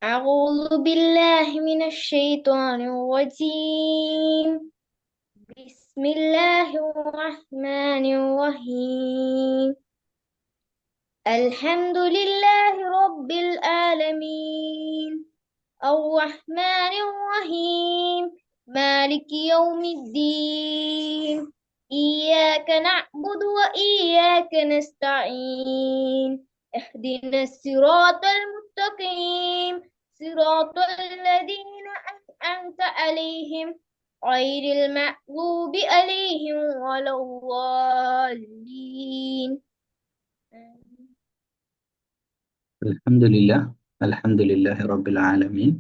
أعوذ بالله من الشيطان الرجيم. بسم الله الرحمن الرحيم. الحمد لله رب العالمين الرحمن الرحيم مالك يوم الدين إياك نعبد وإياك نستعين اهدنا الصراط المستقيم صراط الذين أنعمت عليهم غير المغضوب عليهم ولا الضالين. الحمد لله رب العالمين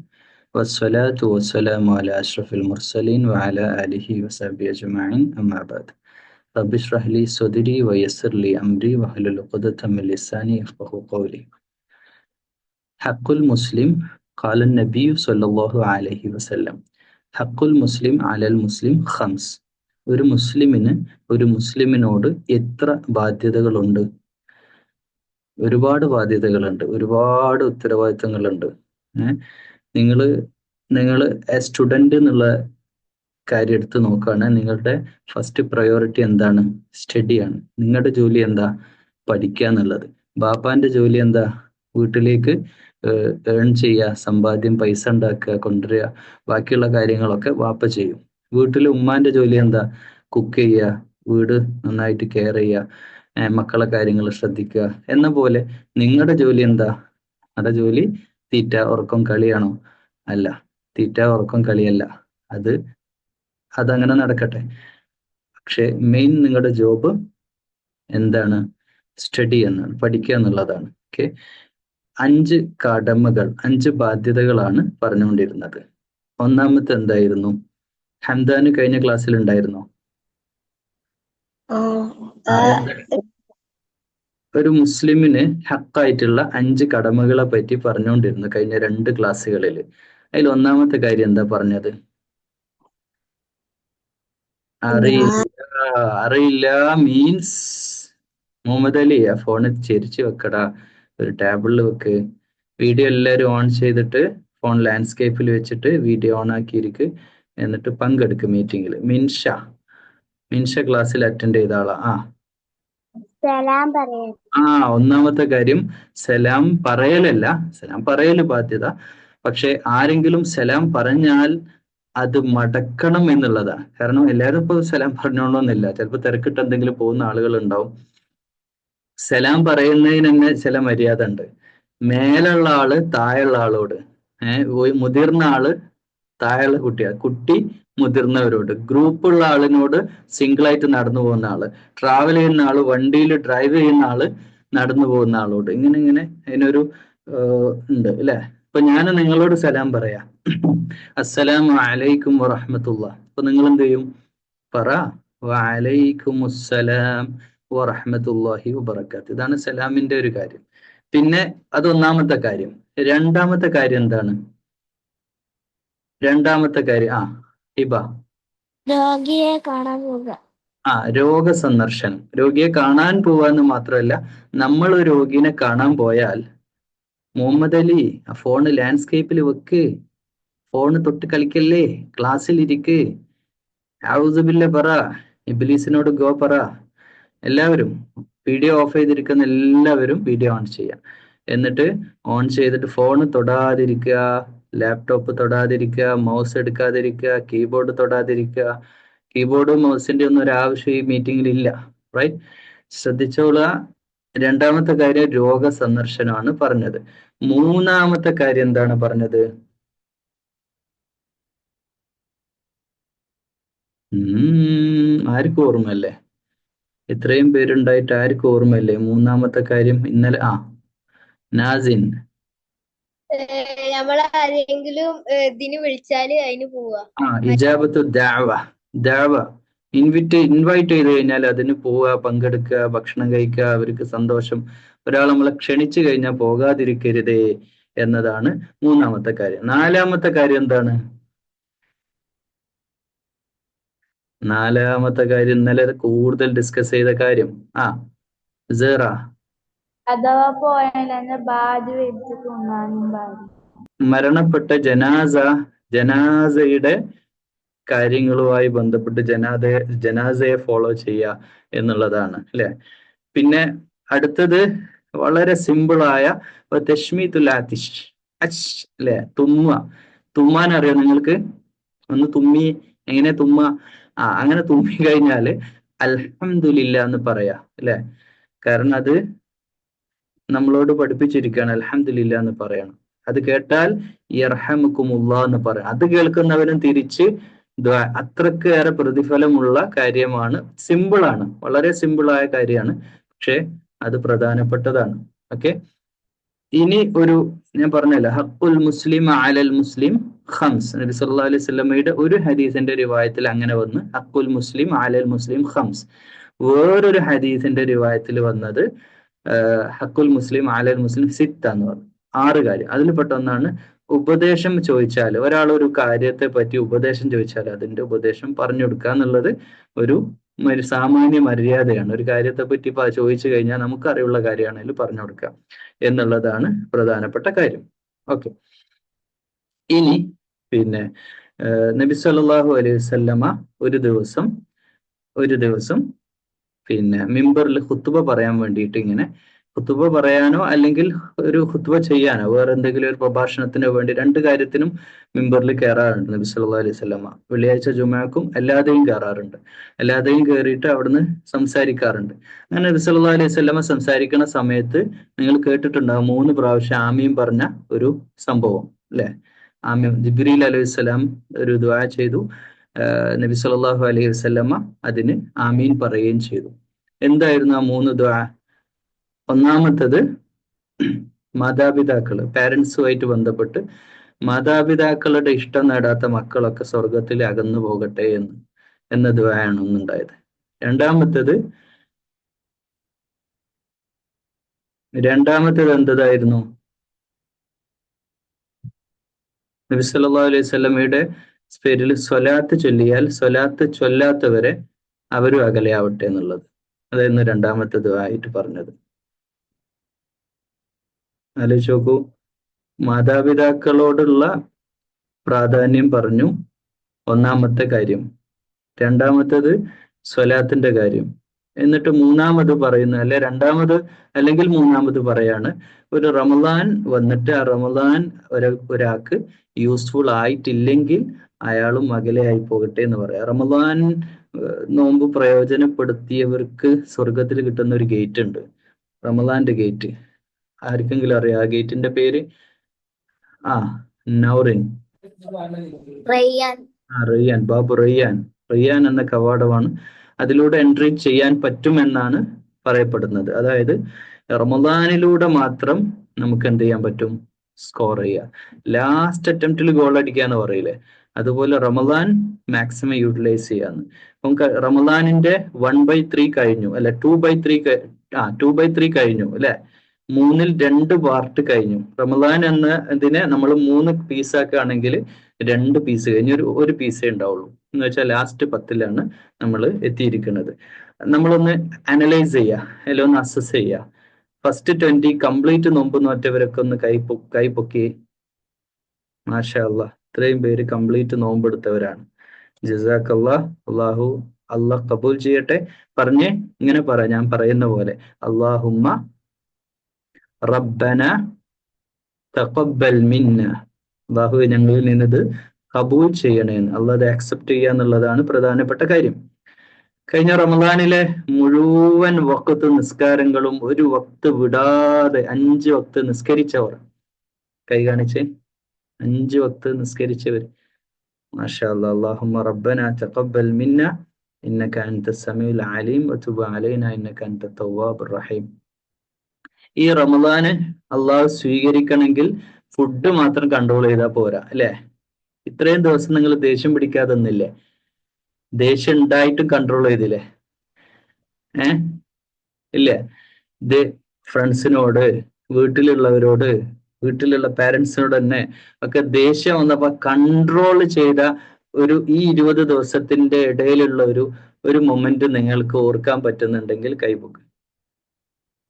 والصلاة والسلام على أشرف المرسلين وعلى آله وصحبه أجمعين أما بعد رب اشرح لي صدري ويسر لي أمري واحلل عقدة من لساني يفقهوا قولي حق المسلم قال النبي صلى الله عليه وسلم حق المسلم على المسلم خمس ഒരു മുസ്ലിമിനോട് എത്ര ബാധ്യതകളുണ്ട്? ഒരുപാട് ബാധ്യതകളുണ്ട്, ഒരുപാട് ഉത്തരവാദിത്തങ്ങളുണ്ട്. നിങ്ങൾ നിങ്ങൾ സ്റ്റുഡൻ്റ് എന്നുള്ള കാര്യം എടുത്ത് നോക്കുകയാണെങ്കിൽ നിങ്ങളുടെ ഫസ്റ്റ് പ്രയോറിറ്റി എന്താണ്? സ്റ്റഡിയാണ്. നിങ്ങളുടെ ജോലി എന്താ? പഠിക്കുക എന്നുള്ളത്. ബാപ്പാന്റെ ജോലി എന്താ? വീട്ടിലേക്ക് ഏൺ ചെയ്യുക, സമ്പാദ്യം, പൈസ ഉണ്ടാക്കുക, കൊണ്ടുവരിക. ബാക്കിയുള്ള കാര്യങ്ങളൊക്കെ വാപ്പ ചെയ്യും. വീട്ടിൽ ഉമ്മാന്റെ ജോലി എന്താ? കുക്ക് ചെയ്യുക, വീട് നന്നായിട്ട് കെയർ ചെയ്യുക, മക്കളെ കാര്യങ്ങൾ ശ്രദ്ധിക്കുക. എന്ന പോലെ നിങ്ങളുടെ ജോലി എന്താ? നിങ്ങളുടെ ജോലി തീറ്റ ഉറക്കം കളിയാണോ? അല്ല, തീറ്റ ഉറക്കം കളിയല്ല. അതങ്ങനെ നടക്കട്ടെ. പക്ഷെ മെയിൻ നിങ്ങളുടെ ജോബ് എന്താണ്? സ്റ്റഡി എന്നാണ്, പഠിക്കുക എന്നുള്ളതാണ്. ഓക്കെ, 5 കടമകൾ, 5 ബാധ്യതകളാണ് പറഞ്ഞുകൊണ്ടിരുന്നത്. ഒന്നാമത്തെ എന്തായിരുന്നു? ഹംദാന് കഴിഞ്ഞ ക്ലാസ്സിൽ ഉണ്ടായിരുന്നോ? ഒരു മുസ്ലിമിന് ഹക്കായിട്ടുള്ള 5 കടമകളെ പറ്റി പറഞ്ഞുകൊണ്ടിരുന്നു കഴിഞ്ഞ 2 ക്ലാസ്സുകളിൽ. അതിൽ ഒന്നാമത്തെ കാര്യം എന്താ പറഞ്ഞത്? അറിയില്ല മീൻസ് മുഹമ്മദ് അലി ആ ഫോണ് ചെരിച്ച് വെക്കടാ, ഒരു ടേബിളിൽ വെക്ക്. വീഡിയോ എല്ലാവരും ഓൺ ചെയ്തിട്ട് ഫോൺ ലാൻഡ്സ്കേപ്പിൽ വെച്ചിട്ട് വീഡിയോ ഓൺ ആക്കിയിരിക്ക്. എന്നിട്ട് പങ്കെടുക്ക് മീറ്റിംഗിൽ. മിൻഷ ക്ലാസ്സിൽ അറ്റൻഡ് ചെയ്ത ആളാ. ഒന്നാമത്തെ കാര്യം സലാം പറയലല്ല. സലാം പറയല് ബാധ്യത. പക്ഷെ ആരെങ്കിലും സലാം പറഞ്ഞാൽ അത് മടക്കണം എന്നുള്ളതാണ്. കാരണം എല്ലാവരും ഇപ്പൊ സലാം പറഞ്ഞോളണമെന്നില്ല. ചിലപ്പോൾ തിരക്കിട്ട് എന്തെങ്കിലും പോകുന്ന ആളുകൾ ഉണ്ടാവും. സലാം പറയുന്നതിന് തന്നെ ചില മര്യാദ ഉണ്ട്. മേലുള്ള ആള് താഴെയുള്ള ആളോട്, മുതിർന്ന ആള് താഴെയുള്ള കുട്ടി മുതിർന്നവരോട്, ഗ്രൂപ്പുള്ള ആളിനോട് സിംഗിളായിട്ട് നടന്നു പോകുന്ന ആള്, ട്രാവൽ ചെയ്യുന്ന ആള്, വണ്ടിയിൽ ഡ്രൈവ് ചെയ്യുന്ന ആള്, നടന്നു പോകുന്ന ആളോട്, ഇങ്ങനെ അതിനൊരു ഉണ്ട് അല്ലെ. ഇപ്പൊ ഞാൻ നിങ്ങളോട് സലാം പറയാ, അസ്സലാമു അലൈക്കും വറഹ്മത്തുള്ളാഹ്. അപ്പൊ നിങ്ങൾ എന്ത് ചെയ്യും? പറ വഅലൈക്കുമുസ്സലാം വറഹ്മത്തുള്ളാഹി വബറകാത്ത്. ഇതാണ് സലാമിന്റെ ഒരു കാര്യം. പിന്നെ അതൊന്നാമത്തെ കാര്യം. രണ്ടാമത്തെ കാര്യം എന്താണ്? രണ്ടാമത്തെ കാര്യം ഹിബ, രോഗിയെ കാണാൻ പോവുക. രോഗസന്ദർശനം. രോഗിയെ കാണാൻ പോവാന്ന് മാത്രമല്ല, നമ്മൾ ഒരു രോഗിനെ കാണാൻ പോയാൽ മുഹമ്മദ് അലി ആ ഫോണ് ലാൻഡ്സ്കേപ്പിൽ വെക്ക്, ഫോണ് തൊട്ട് കളിക്കല്ലേ, ക്ലാസ്സിൽ ഇരിക്ക്, ഔദുബില്ല പറ, ഇബ്ലീസിനോട് ഗോ പറ. എല്ലാവരും വീഡിയോ ഓഫ് ചെയ്തിരിക്കുന്ന എല്ലാവരും വീഡിയോ ഓൺ ചെയ്യാം. എന്നിട്ട് ഓൺ ചെയ്തിട്ട് ഫോണ് തൊടാതിരിക്കുക, ലാപ്ടോപ്പ് തൊടാതിരിക്കുക, മൗസ് എടുക്കാതിരിക്കുക, കീബോർഡ് തൊടാതിരിക്കുക. കീബോർഡും മൗസിന്റെ ഒന്നും ഒരു ആവശ്യം ഈ മീറ്റിംഗിൽ ഇല്ല. റൈറ്റ്? ശ്രദ്ധിച്ചോളുക. രണ്ടാമത്തെ കാര്യം രോഗസന്ദർശനമാണ് പറഞ്ഞത്. മൂന്നാമത്തെ കാര്യം എന്താണ് പറഞ്ഞത്? ആർക്കും ഓർമ്മല്ലേ? ഇത്രയും പേരുണ്ടായിട്ട് ആർക്കും ഓർമ്മല്ലേ മൂന്നാമത്തെ കാര്യം? ഇന്നലെ നാസിൻ, നമ്മളാരെങ്കിലും ഇതിന് വിളിച്ചാല് അതിന് പോവാ. ഇജാബത്തു ദഅവ. ഇൻവൈറ്റ് ചെയ്ത് കഴിഞ്ഞാൽ അതിന് പോവുക, പങ്കെടുക്കുക, ഭക്ഷണം കഴിക്കുക, അവർക്ക് സന്തോഷം. ഒരാൾ നമ്മളെ ക്ഷണിച്ചു കഴിഞ്ഞാൽ പോകാതിരിക്കരുതേ എന്നതാണ് മൂന്നാമത്തെ കാര്യം. നാലാമത്തെ കാര്യം എന്താണ്? നാലാമത്തെ കാര്യം ഇന്നലെ കൂടുതൽ ഡിസ്കസ് ചെയ്ത കാര്യം. സേറ, അഥവാ പോയാൽ ബാധ വെച്ച് തിന്നാനും പാടില്ല. മരണപ്പെട്ട ജനാസയുടെ കാര്യങ്ങളുമായി ബന്ധപ്പെട്ട് ജനാസയെ ഫോളോ ചെയ്യുക എന്നുള്ളതാണ് അല്ലെ. പിന്നെ അടുത്തത് വളരെ സിമ്പിളായ തശ്മീത്തുൽ ആതിഷ്, അല്ലെ, തുമ്മാൻ അറിയോ നിങ്ങൾക്ക്? ഒന്ന് തുമ്മി, എങ്ങനെ തുമ്മ? അങ്ങനെ തുമ്മി കഴിഞ്ഞാല് അൽഹംദുലില്ലാ എന്ന് പറയാ അല്ലെ. കാരണം അത് നമ്മളോട് പഠിപ്പിച്ചിരിക്കുകയാണ് അൽഹംദുലില്ലാ എന്ന് പറയണം. അത് കേട്ടാൽ യർഹമുക്കുമുല്ലാ എന്ന് പറയാം. അത് കേൾക്കുന്നവനും തിരിച്ച് അത്രക്ക് ഏറെ പ്രതിഫലമുള്ള കാര്യമാണ്. സിമ്പിളാണ്, വളരെ സിമ്പിളായ കാര്യമാണ്, പക്ഷെ അത് പ്രധാനപ്പെട്ടതാണ്. ഓക്കെ, ഇനി ഞാൻ പറഞ്ഞല്ലോ ഹഖുൽ മുസ്ലിം അലൽ മുസ്ലിം ഖംസ്. നബി സല്ലല്ലാഹു അലൈഹി വസല്ലമയുടെ ഒരു ഹദീസിന്റെ റിവായത്തിൽ അങ്ങനെ വന്ന് ഹഖുൽ മുസ്ലിം അലൽ മുസ്ലിം ഖംസ്. വേറൊരു ഹദീസിന്റെ റിവായത്തിൽ വന്നത് ഹഖുൽ മുസ്ലിം അലൽ മുസ്ലിം സിത്ത എന്ന് പറഞ്ഞു, 6 കാര്യം. അതിൽ പെട്ട ഒന്നാണ് ഉപദേശം ചോദിച്ചാൽ, ഒരാൾ ഒരു കാര്യത്തെ പറ്റി ഉപദേശം ചോദിച്ചാൽ അതിന്റെ ഉപദേശം പറഞ്ഞു കൊടുക്കുക എന്നുള്ളത് ഒരു സാമാന്യ മര്യാദയാണ്. ഒരു കാര്യത്തെ പറ്റി ചോദിച്ചു കഴിഞ്ഞാൽ നമുക്കറിയുള്ള കാര്യമാണെങ്കിൽ പറഞ്ഞു കൊടുക്കുക എന്നുള്ളതാണ് പ്രധാനപ്പെട്ട കാര്യം. ഓക്കെ, ഇനി പിന്നെ നബി സല്ലല്ലാഹു അലൈഹി വസല്ലമ ഒരു ദിവസം പിന്നെ മിമ്പറിൽ ഖുത്ബ പറയാൻ വേണ്ടിയിട്ട് ഇങ്ങനെ ഖുത്ബ പറയാനോ അല്ലെങ്കിൽ ഒരു ഖുത്ബ ചെയ്യാനോ വേറെ എന്തെങ്കിലും ഒരു പ്രഭാഷണത്തിനോ വേണ്ടി 2 കാര്യത്തിനും മിമ്പറിൽ കയറാറുണ്ട് നബി സല്ലല്ലാഹു അലൈഹി വസല്ലമ. വെള്ളിയാഴ്ച ജുമുഅക്കും അല്ലാതെയും കയറാറുണ്ട്. അല്ലാതെയും കയറിയിട്ട് അവിടുന്ന് സംസാരിക്കാറുണ്ട്. അങ്ങനെ നബി സല്ലല്ലാഹു അലൈഹി വസല്ലമ സംസാരിക്കുന്ന സമയത്ത് നിങ്ങൾ കേട്ടിട്ടുണ്ടാകും 3 പ്രാവശ്യം ആമീൻ പറഞ്ഞ ഒരു സംഭവം അല്ലെ. ആമീൻ, ജിബ്രീൽ അലൈഹിസ്സലാം ഒരു ദുആ ചെയ്തു, നബി സല്ലല്ലാഹു അലൈഹി വസല്ലമ അതിന് ആമീൻ പറയുകയും ചെയ്തു. എന്തായിരുന്നു ആ 3 ദുആ? ഒന്നാമത്തത് മാതാപിതാക്കള്, പാരന്റ്സുമായിട്ട് ബന്ധപ്പെട്ട് മാതാപിതാക്കളുടെ ഇഷ്ടം നേടാത്ത മക്കളൊക്കെ സ്വർഗത്തിൽ അകന്നു പോകട്ടെ എന്ന ദുആയാണ് ഒന്നുണ്ടായത്. രണ്ടാമത്തത് എന്തതായിരുന്നു? നബി സല്ലല്ലാഹു അലൈഹി വസല്ലമയുടെ പേരിൽ സ്വലാത്ത് ചൊല്ലിയാൽ സ്വലാത്ത് ചൊല്ലാത്തവരെ അവരും അകലെയാവട്ടെ എന്നുള്ളത്. അതായിരുന്നു രണ്ടാമത്തെ ദുആ ആയിട്ട് പറഞ്ഞത്. ആലോചിച്ച് നോക്കൂ, മാതാപിതാക്കളോടുള്ള പ്രാധാന്യം പറഞ്ഞു, ഒന്നാമത്തെ കാര്യം. രണ്ടാമത്തത് സ്വലാത്തിന്റെ കാര്യം. എന്നിട്ട് മൂന്നാമത് പറയുന്ന അല്ലെങ്കിൽ മൂന്നാമത് പറയാണ്, ഒരു റമദാൻ വന്നിട്ട് ആ റമദാൻ ഒരാൾക്ക് യൂസ്ഫുൾ ആയിട്ടില്ലെങ്കിൽ അയാളും അകലെയായി പോകട്ടെ എന്ന് പറയാം. റമദാൻ നോമ്പ് പ്രയോജനപ്പെടുത്തിയവർക്ക് സ്വർഗത്തിൽ കിട്ടുന്ന ഒരു ഗേറ്റ് ഉണ്ട്, റമദാന്റെ ഗേറ്റ്. ആർക്കെങ്കിലും അറിയാം ആ ഗേറ്റിന്റെ പേര്? നൗറിൻ, റയ്യാൻ, ബാബു റയ്യാൻ എന്ന കവാടമാണ്. അതിലൂടെ എൻട്രി ചെയ്യാൻ പറ്റുമെന്നാണ് പറയപ്പെടുന്നത്. അതായത് റമദാനിലൂടെ മാത്രം നമുക്ക് എന്ത് ചെയ്യാൻ പറ്റും? സ്കോർ ചെയ്യുക. ലാസ്റ്റ് അറ്റംപ്റ്റിൽ ഗോൾ അടിക്കുക എന്ന് പറയില്ലേ, അതുപോലെ റമദാൻ മാക്സിമം യൂട്ടിലൈസ് ചെയ്യാന്ന്. അപ്പം റമദാനിന്റെ 1/3 കഴിഞ്ഞു അല്ലെ, 2/3 കഴിഞ്ഞു അല്ലെ, 3ൽ 2 പാർട്ട് കഴിഞ്ഞു. റമദാൻ ഇതിനെ നമ്മൾ 3 പീസാക്കുകയാണെങ്കിൽ 2 പീസ് കഴിഞ്ഞ് ഒരു പീസേ ഉണ്ടാവുള്ളൂ. എന്ന് വെച്ചാൽ ലാസ്റ്റ് 10ലാണ് നമ്മൾ എത്തിയിരിക്കുന്നത്. നമ്മളൊന്ന് അനലൈസ് ചെയ്യുക, അല്ലെങ്കിൽ ഒന്ന് അസസ് ചെയ്യുക. ഫസ്റ്റ് 20 കംപ്ലീറ്റ് നോമ്പ് നോറ്റവരൊക്കെ ഒന്ന് കൈ പൊക്കി. മാഷാ അല്ലാഹ്, ഇത്രയും പേര് കംപ്ലീറ്റ് നോമ്പെടുത്തവരാണ്. ജസാക്കല്ലാഹ്, അള്ളാഹ് കബൂൽ ചെയ്യട്ടെ. ഇങ്ങനെ പറ, ഞാൻ പറയുന്ന പോലെ, അല്ലാഹുമ്മ റബ്ബന തഖബ്ബൽ മിന്ന, അല്ലാഹുവേ ഞങ്ങളിൽ നിന്നത് കബൂൽ ചെയ്യണേന്ന്. അല്ലാഹ് അക്സെപ്റ്റ് ചെയ്യുക എന്നുള്ളതാണ് പ്രധാനപ്പെട്ട കാര്യം. കഴിഞ്ഞ റമദാനിലെ മുഴുവൻ വഖത്ത് നിസ്കാരങ്ങളും ഒരു വക്ത് വിടാതെ 5 വക്ത് നിസ്കരിച്ചവർ കൈ കാണിച്ചേ. 5 വക്ത് നിസ്കരിച്ചവർ, മാഷാ അല്ലാഹ്. അല്ലാഹുമ്മ റബ്ബന തഖബ്ബൽ മിന്ന ഇന്നക അൻതസ് സമീഉൽ അലീം വതുബ് അലൈനാ ഇന്നക അൻതത് തവ്വാബുർ റഹീം. ഈ റമദാന് അള്ളാഹു സ്വീകരിക്കണമെങ്കിൽ ഫുഡ് മാത്രം കൺട്രോൾ ചെയ്താൽ പോരാ അല്ലെ. ഇത്രയും ദിവസം നിങ്ങൾ ദേഷ്യം പിടിക്കാതെ നിന്നില്ലേ? ദേഷ്യം ഉണ്ടായിട്ടും കൺട്രോൾ ചെയ്തില്ലേ? ഇല്ലേ? ഫ്രണ്ട്സിനോട്, വീട്ടിലുള്ളവരോട്, വീട്ടിലുള്ള പാരന്റ്സിനോട് തന്നെ ഒക്കെ ദേഷ്യം വന്നപ്പോ കൺട്രോൾ ചെയ്ത ഈ 20 ദിവസത്തിന്റെ ഇടയിലുള്ള ഒരു മൊമെന്റ് നിങ്ങൾക്ക് ഓർക്കാൻ പറ്റുന്നുണ്ടെങ്കിൽ കൈപൊക്ക്.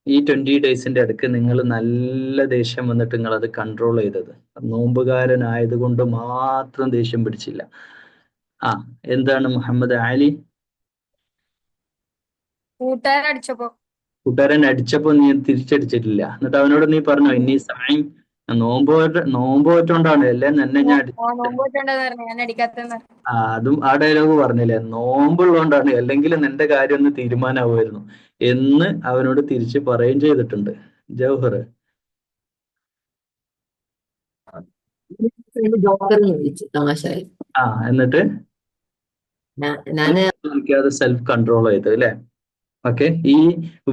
ഈ 20 ഡേയ്സിന്റെ ഇടയ്ക്ക് നിങ്ങൾ നല്ല ദേഷ്യം വന്നിട്ട് നിങ്ങൾ അത് കൺട്രോൾ ചെയ്തത്? നോമ്പുകാരനായത് കൊണ്ട് മാത്രം ദേഷ്യം പിടിച്ചില്ല. ആ, എന്താണ് മുഹമ്മദ് ആലി? കൂട്ടുകാരടിച്ചപ്പോ. കൂട്ടുകാരൻ അടിച്ചപ്പോ നീ തിരിച്ചടിച്ചിട്ടില്ല. എന്നിട്ട് അവനോട് നീ പറഞ്ഞോ ഇനി സായം നോമ്പ് പറ്റോണ്ടാണ് അല്ലേ നിന്നെ ഞാൻ നോമ്പ് വെച്ചോണ്ടെന്ന് പറഞ്ഞു, ഞാൻ അടിക്കാത്തെന്ന്. അതും ആ ഡയലോഗ് പറഞ്ഞില്ലേ, നോമ്പുള്ളതുകൊണ്ടാണ്, അല്ലെങ്കിൽ നിന്റെ കാര്യം ഒന്ന് തീരുമാനമാവുമായിരുന്നു എന്ന് അവനോട് തിരിച്ച് പറയുകയും ചെയ്തിട്ടുണ്ട്. ജൗഹർ, ജോക്കറിനെ വിളിച്ചു തമാശയായി. എന്നിട്ട് ഞാന് അത് സെൽഫ് കൺട്രോൾ ചെയ്ത് അല്ലെ? ഓക്കെ, ഈ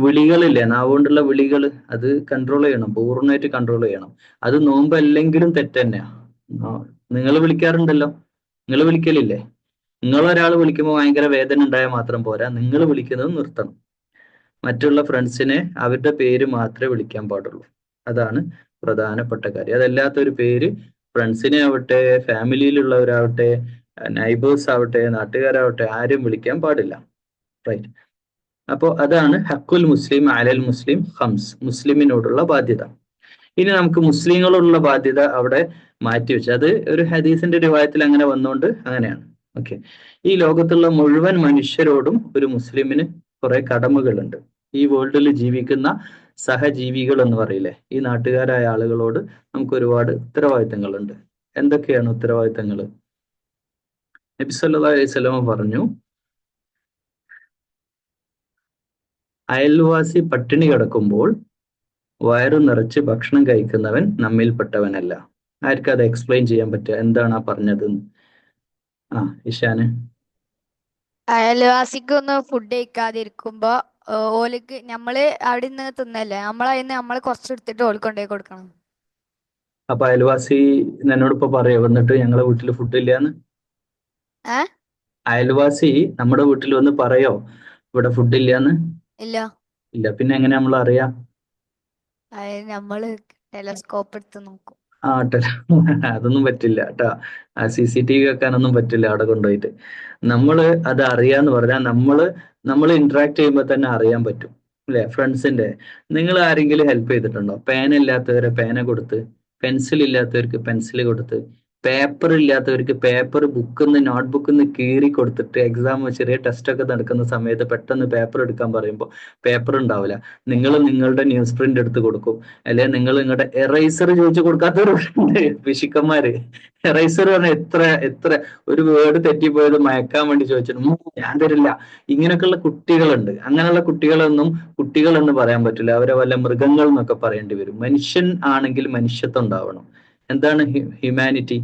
വിളികളില്ലേ, നാവുകൊണ്ടുള്ള വിളികൾ, അത് കൺട്രോൾ ചെയ്യണം, പൂർണ്ണമായിട്ട് കൺട്രോൾ ചെയ്യണം. അത് നോമ്പല്ലെങ്കിലും തെറ്റ് തന്നെയാ. നിങ്ങൾ വിളിക്കാറുണ്ടല്ലോ, നിങ്ങൾ വിളിക്കലില്ലേ? നിങ്ങളൊരാൾ വിളിക്കുമ്പോൾ ഭയങ്കര വേദന ഉണ്ടായാൽ മാത്രം പോരാ, നിങ്ങൾ വിളിക്കുന്നത് നിർത്തണം. മറ്റുള്ള ഫ്രണ്ട്സിനെ അവരുടെ പേര് മാത്രമേ വിളിക്കാൻ പാടുള്ളൂ. അതാണ് പ്രധാനപ്പെട്ട കാര്യം. അതല്ലാത്തൊരു പേര് ഫ്രണ്ട്സിനെ ആവട്ടെ, ഫാമിലിയിലുള്ളവരാവട്ടെ, നൈബേഴ്സ് ആവട്ടെ, നാട്ടുകാരാവട്ടെ, ആരും വിളിക്കാൻ പാടില്ല. റൈറ്റ്. അപ്പോൾ അതാണ് ഹക്കുൽ മുസ്ലിം അലൽ മുസ്ലിം ഹംസ്, മുസ്ലിമിനോടുള്ള ബാധ്യത. ഇനി നമുക്ക് മുസ്ലിങ്ങളോടുള്ള ബാധ്യത അവിടെ മാറ്റിവെച്ച്, അത് ഒരു ഹദീസിന്റെ റിവായത്തിൽ അങ്ങനെ വന്നുകൊണ്ട് അങ്ങനെയാണ്. ഓക്കെ, ഈ ലോകത്തുള്ള മുഴുവൻ മനുഷ്യരോടും ഒരു മുസ്ലിമിന് കുറെ കടമകളുണ്ട്. ഈ വേൾഡിൽ ജീവിക്കുന്ന സഹജീവികൾ എന്ന് പറയില്ലേ, ഈ നാട്ടുകാരായ ആളുകളോട് നമുക്ക് ഒരുപാട് ഉത്തരവാദിത്തങ്ങളുണ്ട്. എന്തൊക്കെയാണ് ഉത്തരവാദിത്തങ്ങൾ? നബി സല്ലല്ലാഹു അലൈഹി വസല്ലം പറഞ്ഞു, അയൽവാസി പട്ടിണി കിടക്കുമ്പോൾ വയറു നിറച്ച് ഭക്ഷണം കഴിക്കുന്നവൻ നമ്മിൽപ്പെട്ടവനല്ല. ആർക്കും അത് എക്സ്പ്ലെയിൻ ചെയ്യാൻ പറ്റുക, എന്താണ് ആ പറഞ്ഞത്? ഇഷാന്. അയൽവാസിക്ക് ഒന്ന് ഫുഡ് കഴിക്കാതിരിക്കുമ്പോ ഓലിക്ക് നമ്മള് അവിടെ നിന്ന് തിന്നല്ലേ, നമ്മള് കുറച്ചെടുത്തിട്ട് ഓൾക്ക് കൊണ്ടുപോയി കൊടുക്കണം. അപ്പൊ അയൽവാസി എന്നോട് ഇപ്പൊ പറയോ വന്നിട്ട് ഞങ്ങളെ വീട്ടിൽ ഫുഡ് ഇല്ലാന്ന്? അയൽവാസി നമ്മുടെ വീട്ടിൽ വന്ന് പറയോ ഇവിടെ ഫുഡ് ഇല്ലാന്ന്? ഇല്ല. ഇല്ല, പിന്നെ എങ്ങനെ നമ്മൾ അറിയാം? നമ്മള് ടെലസ്കോപ്പ് എടുത്ത് നോക്കും. അതൊന്നും പറ്റില്ല കേട്ടാ. CCTV വെക്കാനൊന്നും പറ്റില്ല അവിടെ കൊണ്ടുപോയിട്ട്. നമ്മള് അത് അറിയാന്ന് പറഞ്ഞാൽ നമ്മൾ ഇന്ററാക്ട് ചെയ്യുമ്പോൾ തന്നെ അറിയാൻ പറ്റും അല്ലെ? ഫ്രണ്ട്സിന്റെ, നിങ്ങൾ ആരെങ്കിലും ഹെൽപ്പ് ചെയ്തിട്ടുണ്ടോ? പേന ഇല്ലാത്തവരെ പേന കൊടുത്ത്, പെൻസിൽ ഇല്ലാത്തവർക്ക് പെൻസിൽ കൊടുത്ത്, പേപ്പർ ഇല്ലാത്തവർക്ക് പേപ്പർ ബുക്കിന്ന് നോട്ട്ബുക്കിന്ന് കീറി കൊടുത്തിട്ട്, എക്സാം ചെറിയ ടെസ്റ്റ് ഒക്കെ നടക്കുന്ന സമയത്ത് പെട്ടെന്ന് പേപ്പർ എടുക്കാൻ പറയുമ്പോൾ പേപ്പർ ഉണ്ടാവില്ല, നിങ്ങൾ നിങ്ങളുടെ ന്യൂസ് പ്രിന്റ് എടുത്ത് കൊടുക്കും. അല്ലെ നിങ്ങൾ നിങ്ങളുടെ എറൈസർ ചോദിച്ചു കൊടുക്കാത്തവരുണ്ട്, പിശുക്കന്മാര്. എറൈസർ പറഞ്ഞ എത്ര ഒരു വേർഡ് തെറ്റിപ്പോയത് മയക്കാൻ വേണ്ടി ചോദിച്ചിട്ട് ഞാൻ തരില്ല. ഇങ്ങനെയൊക്കെയുള്ള കുട്ടികളുണ്ട്. അങ്ങനെയുള്ള കുട്ടികളൊന്നും കുട്ടികൾ എന്ന് പറയാൻ പറ്റില്ല, അവരെ വല്ല മൃഗങ്ങൾ എന്നൊക്കെ പറയേണ്ടി വരും. മനുഷ്യൻ ആണെങ്കിൽ മനുഷ്യത്വം ഉണ്ടാവണം. എന്താണ് ഹ്യൂമാനിറ്റി?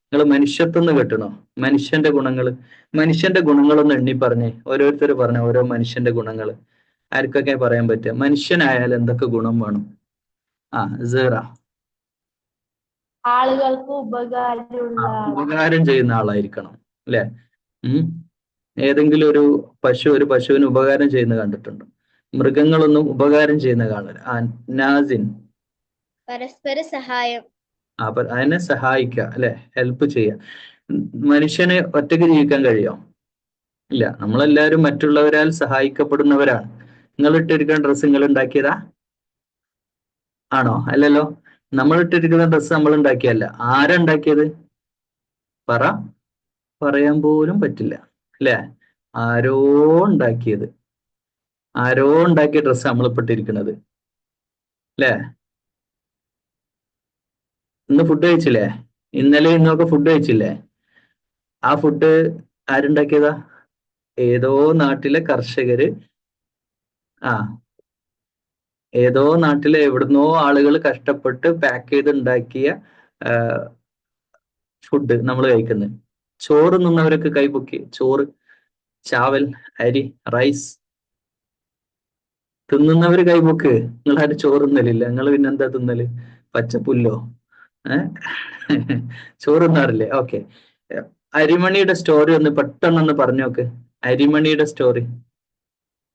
നിങ്ങൾ മനുഷ്യത്വം എന്ന് കേട്ടണോ? മനുഷ്യന്റെ ഗുണങ്ങളൊന്ന് എണ്ണി പറഞ്ഞേ, ഓരോരുത്തർ പറഞ്ഞ ഓരോ മനുഷ്യന്റെ ഗുണങ്ങൾ ആർക്കൊക്കെ പറയാൻ പറ്റുക? മനുഷ്യനായാൽ എന്തൊക്കെ ഗുണം വേണം? സീറ. ആളുകൾക്ക് ഉപകാരം ചെയ്യുന്ന ആളായിരിക്കണം അല്ലെ? ഏതെങ്കിലും ഒരു പശുവിന് ഉപകാരം ചെയ്യുന്ന കണ്ടിട്ടുണ്ടോ? മൃഗങ്ങളൊന്നും ഉപകാരം ചെയ്യുന്ന കാണില്ല. നാസിൻ. പരസ്പര സഹായം. അതിനെ സഹായിക്കുക അല്ലെ, ഹെൽപ്പ് ചെയ്യുക. മനുഷ്യന് ഒറ്റയ്ക്ക് ജീവിക്കാൻ കഴിയോ? ഇല്ല. നമ്മളെല്ലാവരും മറ്റുള്ളവരാൽ സഹായിക്കപ്പെടുന്നവരാണ്. നിങ്ങൾ ഇട്ടിരിക്കുന്ന ഡ്രസ്സ് നിങ്ങൾ ഉണ്ടാക്കിയതാ ആണോ? അല്ലല്ലോ. നമ്മൾ ഇട്ടിരിക്കുന്ന ഡ്രസ്സ് നമ്മൾ ഉണ്ടാക്കിയല്ല. ആരാ ഉണ്ടാക്കിയത്? പറയാൻ പോലും പറ്റില്ല അല്ലെ? ആരോ ഉണ്ടാക്കിയ ഡ്രസ്സ് നമ്മൾ ഇട്ടിരിക്കുന്നത് അല്ലേ? ഇന്ന് ഫുഡ് കഴിച്ചില്ലേ? ഇന്നലെ ഇന്നൊക്കെ ഫുഡ് കഴിച്ചില്ലേ? ആ ഫുഡ് ആരുണ്ടാക്കിയതാ? ഏതോ നാട്ടിലെ കർഷകര്, ഏതോ നാട്ടിലെ എവിടുന്നോ ആളുകൾ കഷ്ടപ്പെട്ട് പാക്ക് ചെയ്ത് ഉണ്ടാക്കിയ ഫുഡ് നമ്മൾ കഴിക്കുന്നത്. ചോറ് നിന്നവരൊക്കെ കൈപൊക്കി. ചോറ്, ചാവൽ, അരി, റൈസ് തിന്നുന്നവര് കൈപൊക്ക്. നിങ്ങളാരും ചോറ് തിന്നലില്ല. നിങ്ങൾ പിന്നെന്താ തിന്നല്? പച്ചപ്പുല്ലോ? ചോറ് തിന്നാറില്ലേ? ഓക്കെ, അരിമണിയുടെ സ്റ്റോറി ഒന്ന് പെട്ടെന്നൊന്ന് പറഞ്ഞു നോക്ക്. അരിമണിയുടെ സ്റ്റോറി,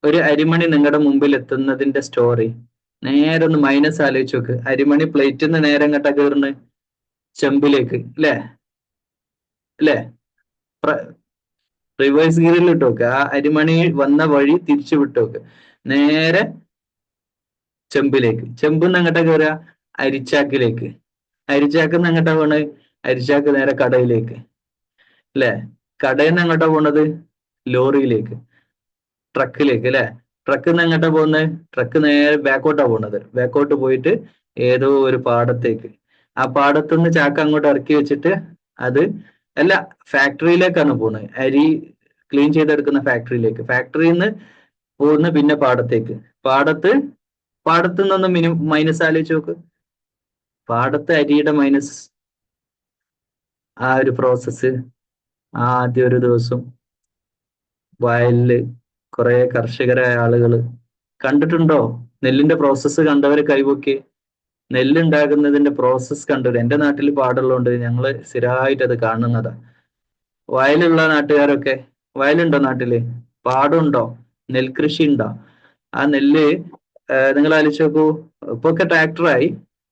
ഒരു അരിമണി നിങ്ങളുടെ മുമ്പിൽ എത്തുന്നതിന്റെ സ്റ്റോറി നേരെ ഒന്ന് മൈനസ് ആലോചിച്ച് നോക്ക്. അരിമണി പ്ലേറ്റിൽ നിന്ന് നേരെ എങ്ങട്ടാ കയറുന്നത്? ചെമ്പിലേക്ക് അല്ലേ? റിവേഴ്സ് ഗിയറിൽ ഇട്ട് നോക്ക്. ആ അരിമണി വന്ന വഴി തിരിച്ചു വിട്ടു നോക്ക്. നേരെ ചെമ്പിലേക്ക്. ചെമ്പിന്ന് എങ്ങോട്ടാ കയറുക? അരിച്ചാക്കിലേക്ക്. അരിച്ചാക്കിന്ന് എങ്ങോട്ടാ പോണത്? അരിച്ചാക്ക് നേരെ കടയിലേക്ക് അല്ലെ? കടയിൽ നിന്ന് എങ്ങോട്ടാ പോണത്? ലോറിയിലേക്ക്, ട്രക്കിലേക്ക് അല്ലെ? ട്രക്കിൽ നിന്ന് എങ്ങോട്ടാ പോകുന്നത്? ട്രക്ക് നേരെ ബാക്കോട്ടാ പോണത്. ബാക്കോട്ട് പോയിട്ട് ഏതോ ഒരു പാടത്തേക്ക്. ആ പാടത്തുനിന്ന് ചാക്ക് അങ്ങോട്ട് ഇറക്കി വെച്ചിട്ട് അത് അല്ല, ഫാക്ടറിയിലേക്കാണ് പോകുന്നത്. അരി ക്ലീൻ ചെയ്തെടുക്കുന്ന ഫാക്ടറിയിലേക്ക്. ഫാക്ടറിയിൽ നിന്ന് പോകുന്ന പിന്നെ പാടത്തേക്ക്. പാടത്ത് നിന്നൊന്ന് മൈനസ് ആലോചിച്ച് നോക്ക്. പാടത്ത് അരിയുടെ മൈനസ് ആ ഒരു പ്രോസസ്സ്. ആദ്യം ഒരു ദിവസം വയലില് കുറെ കർഷകരായ ആളുകൾ കണ്ടിട്ടുണ്ടോ? നെല്ലിന്റെ പ്രോസസ്സ് കണ്ടവരെ കൈപൊക്കി. നെല്ലുണ്ടാകുന്നതിന്റെ പ്രോസസ്സ് കണ്ടവര്. എൻ്റെ നാട്ടിൽ പാടുള്ളതുകൊണ്ട് ഞങ്ങള് സ്ഥിരമായിട്ട് അത് കാണുന്നതാ. വയലുള്ള നാട്ടുകാരൊക്കെ, വയലുണ്ടോ നാട്ടില്? പാടമുണ്ടോ? നെൽകൃഷി ഉണ്ടോ? ആ നെല്ല് നിങ്ങൾ ആലോചിച്ച് നോക്കൂ. ഇപ്പൊ ഒക്കെ ട്രാക്ടറായി.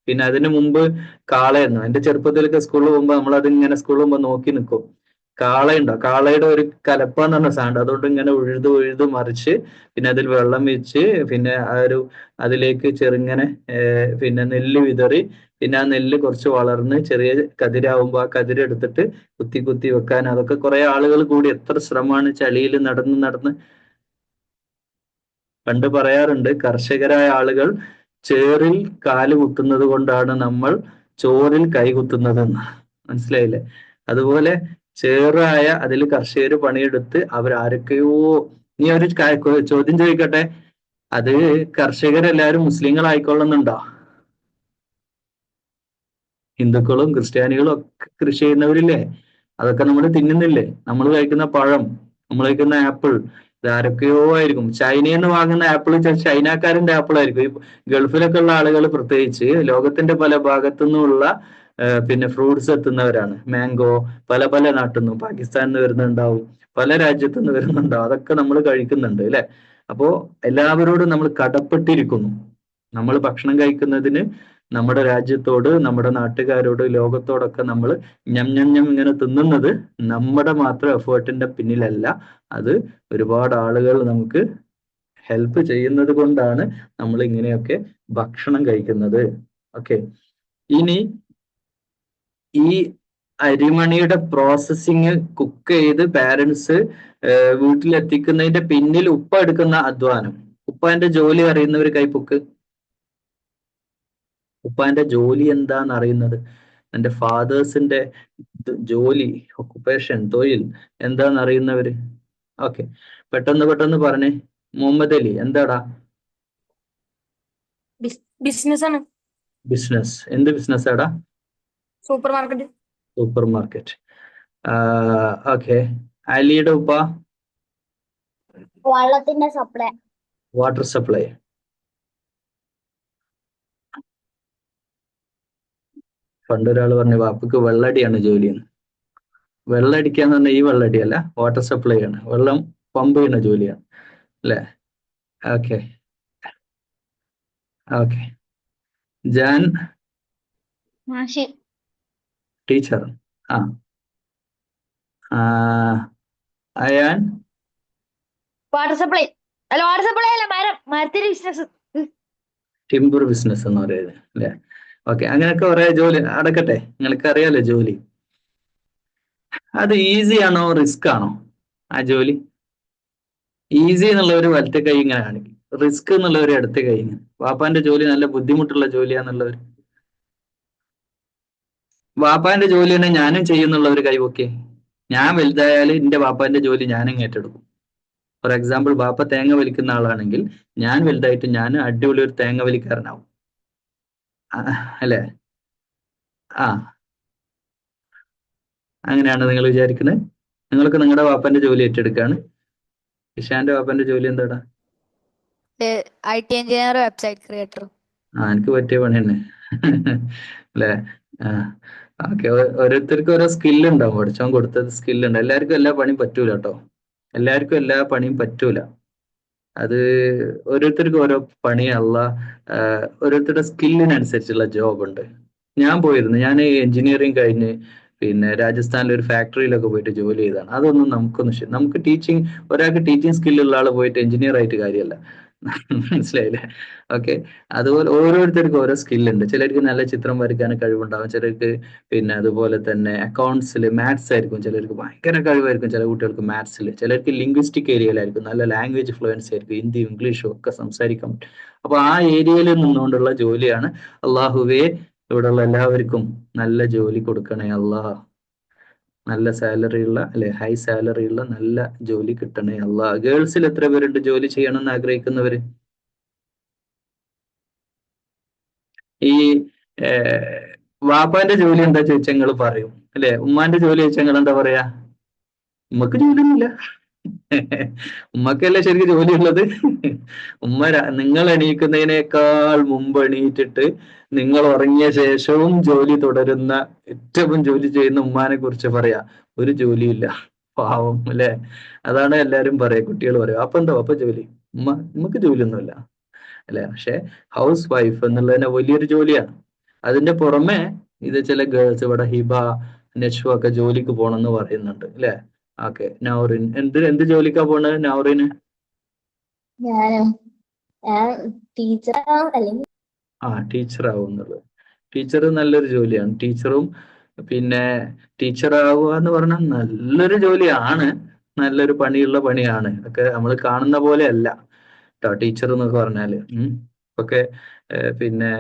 പിന്നെ അതിനു മുമ്പ് കാളയായിരുന്നു. എൻ്റെ ചെറുപ്പത്തിലൊക്കെ സ്കൂളിൽ പോകുമ്പോൾ നമ്മൾ അതിങ്ങനെ സ്കൂളിൽ പോകുമ്പോൾ നോക്കി നിൽക്കും. കാളയുണ്ടോ? കാളയുടെ ഒരു കലപ്പ എന്ന് പറഞ്ഞ സാധനം. അതുകൊണ്ട് ഇങ്ങനെ ഉഴുത് മറിച്ച് പിന്നെ അതിൽ വെള്ളം വെച്ച് പിന്നെ അതിലേക്ക് ചെറുങ്ങനെ പിന്നെ നെല്ല് വിതറി പിന്നെ ആ നെല്ല് കുറച്ച് വളർന്ന് ചെറിയ കതിരാവുമ്പോൾ ആ കതിരെടുത്തിട്ട് കുത്തി വെക്കാൻ അതൊക്കെ കുറെ ആളുകൾ കൂടി എത്ര ശ്രമമാണ്. ചളിയിൽ നടന്ന് പണ്ട് പറയാറുണ്ട്, കർഷകരായ ആളുകൾ ചേറിൽ കാല് കുത്തുന്നത് കൊണ്ടാണ് നമ്മൾ ചോറിൽ കൈ കുത്തുന്നതെന്ന്. മനസ്സിലായില്ലേ? അതുപോലെ ചേറായ അതിൽ കർഷകർ പണിയെടുത്ത് അവരാരൊക്കെയോ. നീ ഒരു ചോദ്യം ചോദിക്കട്ടെ, അത് കർഷകരെല്ലാരും മുസ്ലിങ്ങളായിക്കൊള്ളുന്നുണ്ടോ? ഹിന്ദുക്കളും ക്രിസ്ത്യാനികളും ഒക്കെ കൃഷി ചെയ്യുന്നവരില്ലേ? അതൊക്കെ നമ്മൾ തിന്നുന്നില്ലേ? നമ്മൾ കഴിക്കുന്ന പഴം, നമ്മൾ കഴിക്കുന്ന ആപ്പിൾ, ഇതാരൊക്കെയോ ആയിരിക്കും. ചൈനയിൽ നിന്ന് വാങ്ങുന്ന ആപ്പിൾ ചൈനക്കാരന്റെ ആപ്പിൾ ആയിരിക്കും. ഈ ഗൾഫിലൊക്കെ ഉള്ള ആളുകൾ പ്രത്യേകിച്ച് ലോകത്തിന്റെ പല ഭാഗത്തു നിന്നുള്ള പിന്നെ ഫ്രൂട്ട്സ് എത്തുന്നവരാണ്. മാംഗോ പല നാട്ടിൽ നിന്നും, പാകിസ്ഥാനിൽ നിന്ന് വരുന്നുണ്ടാവും, പല രാജ്യത്തു നിന്ന് വരുന്നുണ്ടാവും. അതൊക്കെ നമ്മൾ കഴിക്കുന്നുണ്ട് അല്ലെ? അപ്പോ എല്ലാവരോടും നമ്മൾ കടപ്പെട്ടിരിക്കുന്നു. നമ്മൾ ഭക്ഷണം കഴിക്കുന്നതിന് നമ്മുടെ രാജ്യത്തോട്, നമ്മുടെ നാട്ടുകാരോട്, ലോകത്തോടൊക്കെ നമ്മൾ ഞം ഇങ്ങനെ തിന്നുന്നത് നമ്മുടെ മാത്രം എഫേർട്ടിന്റെ പിന്നിലല്ല. അത് ഒരുപാട് ആളുകൾ നമുക്ക് ഹെൽപ്പ് ചെയ്യുന്നത് കൊണ്ടാണ് നമ്മൾ ഇങ്ങനെയൊക്കെ ഭക്ഷണം കഴിക്കുന്നത്. ഓക്കെ, ഇനി ഈ അരിമണിയുടെ പ്രോസസ്സിങ് കുക്ക് ചെയ്ത് പാരൻസ് വീട്ടിലെത്തിക്കുന്നതിന്റെ പിന്നിൽ ഉപ്പ എടുക്കുന്ന അധ്വാനം. ഉപ്പാന്റെ ജോലി അറിയുന്നവർ കൈപ്പൊക്ക്. ഉപ്പാന്റെ ജോലി എന്താന്ന് അറിയുന്നത്, എന്റെ ഫാദേഴ്സിന്റെ ജോലി, ഒക്കുപ്പേഷൻ, തൊഴിൽ എന്താന്ന് അറിയുന്നവര്? ഓക്കെ, പെട്ടെന്ന് പറഞ്ഞേ. മുഹമ്മദ് അലി എന്താടാ? ബിസിനസ് ആണ്. ബിസിനസ്. എന്ത് ബിസിനസ് ആടാ? Super market. Super market. Okay. അലിയുടെ ഉപ്പ? വള്ളത്തിന്റെ സപ്ലൈ. Water supply. പണ്ടൊരാൾ പറഞ്ഞു വാപ്പക്ക് വെള്ളടിയാണ് ജോലിയെന്ന്. വെള്ളടിക്കാന്ന് പറഞ്ഞാൽ ഈ വെള്ളടിയല്ല, വാട്ടർ സപ്ലൈ ആണ്. വെള്ളം പമ്പ് ചെയ്യുന്ന ജോലിയാണ് അല്ലേ? Okay okay. ജാൻ മാഷി. ടീച്ചർ. അയാൻ വാട്ടർ സപ്ലൈ. അല്ല, വാട്ടർ സപ്ലൈ അല്ല, മരത്തിന്റെ ബിസിനസ്. ടിമ്പർ ബിസിനസ് എന്ന് പറയുന്നത് അല്ലേ? ഓക്കെ, അങ്ങനെയൊക്കെ കുറെ ജോലി അടക്കട്ടെ. നിങ്ങൾക്ക് അറിയാലോ ജോലി. അത് ഈസി ആണോ റിസ്ക് ആണോ ആ ജോലി? ഈസി എന്നുള്ളവർ വലത്തെ കൈ ഇങ്ങനെ കാണിക്കും, റിസ്ക് എന്നുള്ളവർ ഇടത്തെ കൈ ഇങ്ങനെ. വാപ്പാന്റെ ജോലി നല്ല ബുദ്ധിമുട്ടുള്ള ജോലിയാന്നുള്ളവർ, വാപ്പാന്റെ ജോലി തന്നെ ഞാനും ചെയ്യുന്നുള്ളവർ കൈവൊക്കെ. ഞാൻ വലുതായാൽ എന്റെ വാപ്പാന്റെ ജോലി ഞാനും ഏറ്റെടുക്കും. ഫോർ എക്സാമ്പിൾ, വാപ്പ തേങ്ങ വലിക്കുന്ന ആളാണെങ്കിൽ ഞാൻ വലുതായിട്ട് ഞാൻ അടിപൊളി ഒരു തേങ്ങ വലിക്കാരനാവും അല്ലേ? അങ്ങനെയാണ് നിങ്ങൾ വിചാരിക്കുന്നത്? നിങ്ങൾക്ക് നിങ്ങളുടെ വാപ്പന്റെ ജോലി ഏറ്റെടുക്കാണ്. ഇഷാന്റെ വാപ്പന്റെ ജോലി എന്താടാ? IT engineer, website creator. എനിക്ക് പറ്റിയ പണി തന്നെ അല്ലേ? ഓക്കെ. ഓരോരുത്തർക്കും ഓരോ സ്കില്ല് ഉണ്ടാവും. പഠിച്ചവൻ കൊടുത്തത് സ്കില്ലുണ്ട്. എല്ലാവർക്കും എല്ലാ പണിയും പറ്റൂല കേട്ടോ. എല്ലാവർക്കും എല്ലാ പണിയും പറ്റൂല. അത് ഓരോരുത്തർക്കും ഓരോ പണിയല്ല. ഓരോരുത്തരുടെ സ്കില്ലിനനുസരിച്ചുള്ള ജോബ് ഉണ്ട്. ഞാൻ പോയിരുന്നു, ഞാൻ എഞ്ചിനീയറിങ് കഴിഞ്ഞ് പിന്നെ രാജസ്ഥാനിലെ ഒരു ഫാക്ടറിയിലൊക്കെ പോയിട്ട് ജോലി ചെയ്താണ്. അതൊന്നും നമുക്ക് ടീച്ചിങ്, ഒരാൾക്ക് ടീച്ചിങ് സ്കില്ലുള്ള ആൾ പോയിട്ട് എഞ്ചിനീയർ ആയിട്ട് കാര്യമല്ല. മനസ്സിലായില്ലേ? ഓക്കെ. അതുപോലെ ഓരോരുത്തർക്കും ഓരോ സ്കില്ലുണ്ട്. ചിലർക്ക് നല്ല ചിത്രം വരയ്ക്കാൻ കഴിവുണ്ടാവും, ചിലർക്ക് പിന്നെ അതുപോലെ തന്നെ അക്കൗണ്ട്സിൽ മാത്സ് ആയിരിക്കും, ചിലർക്ക് ഭയങ്കര കഴിവായിരിക്കും ചില കുട്ടികൾക്ക് മാത്സിൽ, ചിലർക്ക് ലിംഗ്വിസ്റ്റിക് ഏരിയയിലായിരിക്കും നല്ല ലാംഗ്വേജ് ഫ്ലുവൻസി ആയിരിക്കും, ഹിന്ദിയും ഇംഗ്ലീഷും ഒക്കെ സംസാരിക്കാൻ പറ്റും. അപ്പൊ ആ ഏരിയയിൽ നിന്നുകൊണ്ടുള്ള ജോലിയാണ്. അള്ളാഹുവേ ഇവിടെയുള്ള എല്ലാവർക്കും നല്ല ജോലി കൊടുക്കണേ അല്ലാ, നല്ല സാലറി ഉള്ള അല്ലെ, ഹൈ സാലറി ഉള്ള നല്ല ജോലി കിട്ടണേ അല്ലാ. ഗേൾസിൽ എത്ര പേരുണ്ട് ജോലി ചെയ്യണം എന്ന് ആഗ്രഹിക്കുന്നവര്? ഈ വാപ്പാന്റെ ജോലി എന്താ ചോദിച്ചാൽ നിങ്ങൾ പറയും അല്ലെ, ഉമ്മാന്റെ ജോലി ചോദിച്ചാൽ നിങ്ങൾ എന്താ പറയാ? ഉമ്മക്ക് ജോലിയൊന്നുമില്ല. ഉമ്മക്കല്ലേ ശരിക്കും ജോലി ഉള്ളത്. നിങ്ങൾ എണീക്കുന്നതിനേക്കാൾ മുമ്പ് എണീറ്റിട്ട് നിങ്ങൾ ഉറങ്ങിയ ശേഷവും ജോലി തുടരുന്ന, ഏറ്റവും ജോലി ചെയ്യുന്ന ഉമ്മാനെ കുറിച്ച് പറയാ, ഒരു ജോലിയില്ല, പാവം അല്ലെ. അതാണ് എല്ലാരും പറയാ, കുട്ടികൾ പറയാം അപ്പൊ എന്താ അപ്പൊ ജോലി, ഉമ്മക്ക് ജോലിയൊന്നുമില്ല അല്ലെ. പക്ഷെ ഹൗസ് വൈഫ് എന്നുള്ളതിനെ വലിയൊരു ജോലിയാണ്. അതിന്റെ പുറമെ ഇത് ചില ഗേൾസ് ഇവിടെ ഹിബ, നഷ്വ ഒക്കെ ജോലിക്ക് പോണെന്ന് പറയുന്നുണ്ട് അല്ലെ. ഓക്കെ. നൗറിൻ എന്ത് ജോലിക്കാ പോണത് നൗറിന്? ഞാനോ ഞാൻ ടീച്ചർ അല്ലെങ്കിൽ ടീച്ചർ ആവുന്നുള്ളത്. ടീച്ചർ നല്ലൊരു ജോലിയാണ്. ടീച്ചറും പിന്നെ ടീച്ചർ ആവുക എന്ന് പറഞ്ഞാൽ നല്ലൊരു ജോലിയാണ്, നല്ലൊരു പണിയുള്ള പണിയാണ്. ഒക്കെ നമ്മൾ കാണുന്ന പോലെ അല്ല കേട്ടോ ടീച്ചർ എന്നൊക്കെ പറഞ്ഞാല്. ഒക്കെ പിന്നെ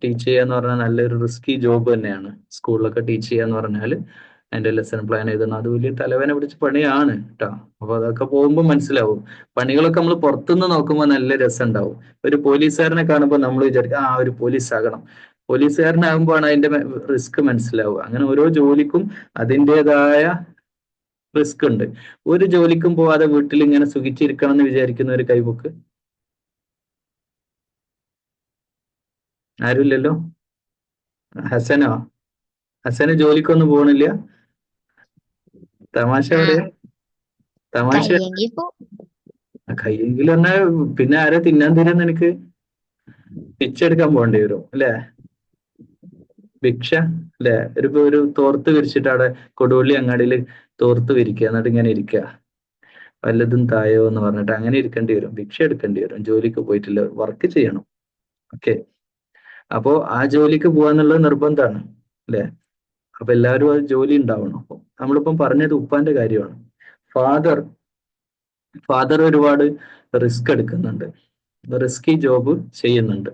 ടീച്ച് ചെയ്യാന്ന് പറഞ്ഞാൽ നല്ലൊരു റിസ്കി ജോബ് തന്നെയാണ്. സ്കൂളിലൊക്കെ ടീച്ച് ചെയ്യാന്ന് പറഞ്ഞാൽ അതിന്റെ ലെസൺ പ്ലാൻ എഴുതണം, അത് വലിയ തലവേന പിടിച്ച പണിയാണ് കേട്ടോ. അപ്പൊ അതൊക്കെ പോകുമ്പോൾ മനസ്സിലാവും. പണികളൊക്കെ നമ്മൾ പുറത്തുനിന്ന് നോക്കുമ്പോൾ നല്ല രസം ഉണ്ടാവും. ഒരു പോലീസുകാരനെ കാണുമ്പോൾ നമ്മൾ വിചാരിക്കും ഒരു പോലീസ് ആകണം. പോലീസുകാരനാകുമ്പോഴാണ് അതിന്റെ റിസ്ക് മനസ്സിലാവുക. അങ്ങനെ ഓരോ ജോലിക്കും അതിൻ്റെതായ റിസ്ക് ഉണ്ട്. ഒരു ജോലിക്കും പോവാതെ വീട്ടിൽ ഇങ്ങനെ സുഖിച്ചിരിക്കണം എന്ന് വിചാരിക്കുന്ന ഒരു കൈബുക്ക് ആരുമില്ലല്ലോ. ഹസനോ? ഹസന് ജോലിക്കൊന്നും പോണില്ല? തമാശ പറയാ, തമാശ. കയ്യെങ്കിൽ പോ. കയ്യെങ്കിലും പറഞ്ഞാൽ പിന്നെ ആരെ തിന്നാൻ തരാൻ നിനക്ക്? പിച്ചെടുക്കാൻ പോകേണ്ടി വരും അല്ലെ, ഭിക്ഷ അല്ലെ. ഒരു തോർത്ത് വിരിച്ചിട്ട് അവിടെ കൊടുവള്ളി അങ്ങാടിയിൽ തോർത്ത് വിരിക്കുക, എന്നിട്ട് ഇങ്ങനെ ഇരിക്കുക, വല്ലതും തായോ എന്ന് പറഞ്ഞിട്ട് അങ്ങനെ ഇരിക്കേണ്ടി വരും, ഭിക്ഷ എടുക്കേണ്ടി വരും. ജോലിക്ക് പോയിട്ടില്ല, വർക്ക് ചെയ്യണം. ഓക്കെ. അപ്പോ ആ ജോലിക്ക് പോവാന്നുള്ളത് നിർബന്ധമാണ് അല്ലെ. അപ്പൊ എല്ലാവരും അത് ജോലി ഉണ്ടാവണം. അപ്പൊ നമ്മളിപ്പം പറഞ്ഞത് ഉപ്പാന്റെ കാര്യമാണ്. ഫാദർ ഒരുപാട് റിസ്ക് എടുക്കുന്നുണ്ട്, റിസ്കി ജോബ് ചെയ്യുന്നുണ്ട്.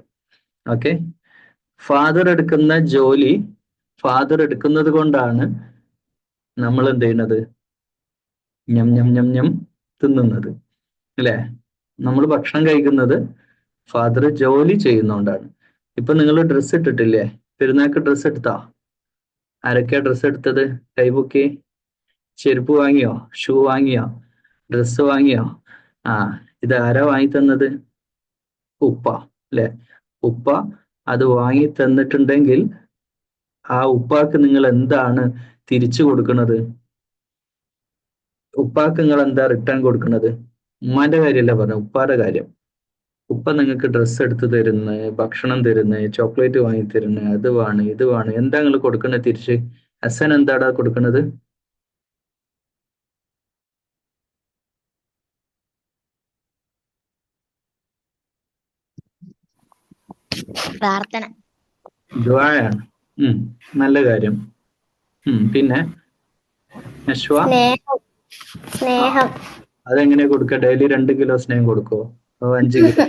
ഓക്കെ. ഫാദർ എടുക്കുന്ന ജോലി, ഫാദർ എടുക്കുന്നത് കൊണ്ടാണ് നമ്മൾ എന്ത് ചെയ്യുന്നത്, ഞം ഞം ഞം ഞം തിന്നുന്നത് അല്ലെ. നമ്മൾ ഭക്ഷണം കഴിക്കുന്നത് ഫാദർ ജോലി ചെയ്യുന്നോണ്ടാണ്. ഇപ്പൊ നിങ്ങൾ ഡ്രസ്സ് ഇട്ടിട്ടില്ലേ, പെരുന്നാൾക്ക് ഡ്രസ്സ് എടുത്താ? ആരൊക്കെയാ ഡ്രസ്സ് എടുത്തത്? കൈബുക്കി. ചെരുപ്പ് വാങ്ങിയോ? ഷൂ വാങ്ങിയോ? ഡ്രസ്സ് വാങ്ങിയോ? ഇത് ആരാ വാങ്ങി തന്നത്? ഉപ്പ അല്ലെ. ഉപ്പ അത് വാങ്ങി തന്നിട്ടുണ്ടെങ്കിൽ ആ ഉപ്പാക്ക് നിങ്ങൾ എന്താണ് തിരിച്ചു കൊടുക്കുന്നത്? ഉപ്പാക്ക് നിങ്ങൾ എന്താ റിട്ടേൺ കൊടുക്കുന്നത്? ഉമ്മാന്റെ കാര്യമല്ല പറഞ്ഞ, ഉപ്പാന്റെ കാര്യം. ഉപ്പ നിങ്ങൾക്ക് ഡ്രസ്സ് എടുത്ത് തരുന്ന, ഭക്ഷണം തരുന്ന, ചോക്ലേറ്റ് വാങ്ങി തരുന്ന, അത് വേണം ഇത് വേണം, എന്താ നിങ്ങൾ കൊടുക്കുന്നത് തിരിച്ച്? ഹസൻ എന്താടാ കൊടുക്കുന്നത്? പ്രാർത്ഥന. ദുആയാണ്. നല്ല കാര്യം. പിന്നെ നശ്വ, സ്നേഹം. അതെങ്ങനെ കൊടുക്ക? ഡെയിലി 2 കിലോ സ്നേഹം കൊടുക്കോ? 5 കിലോ?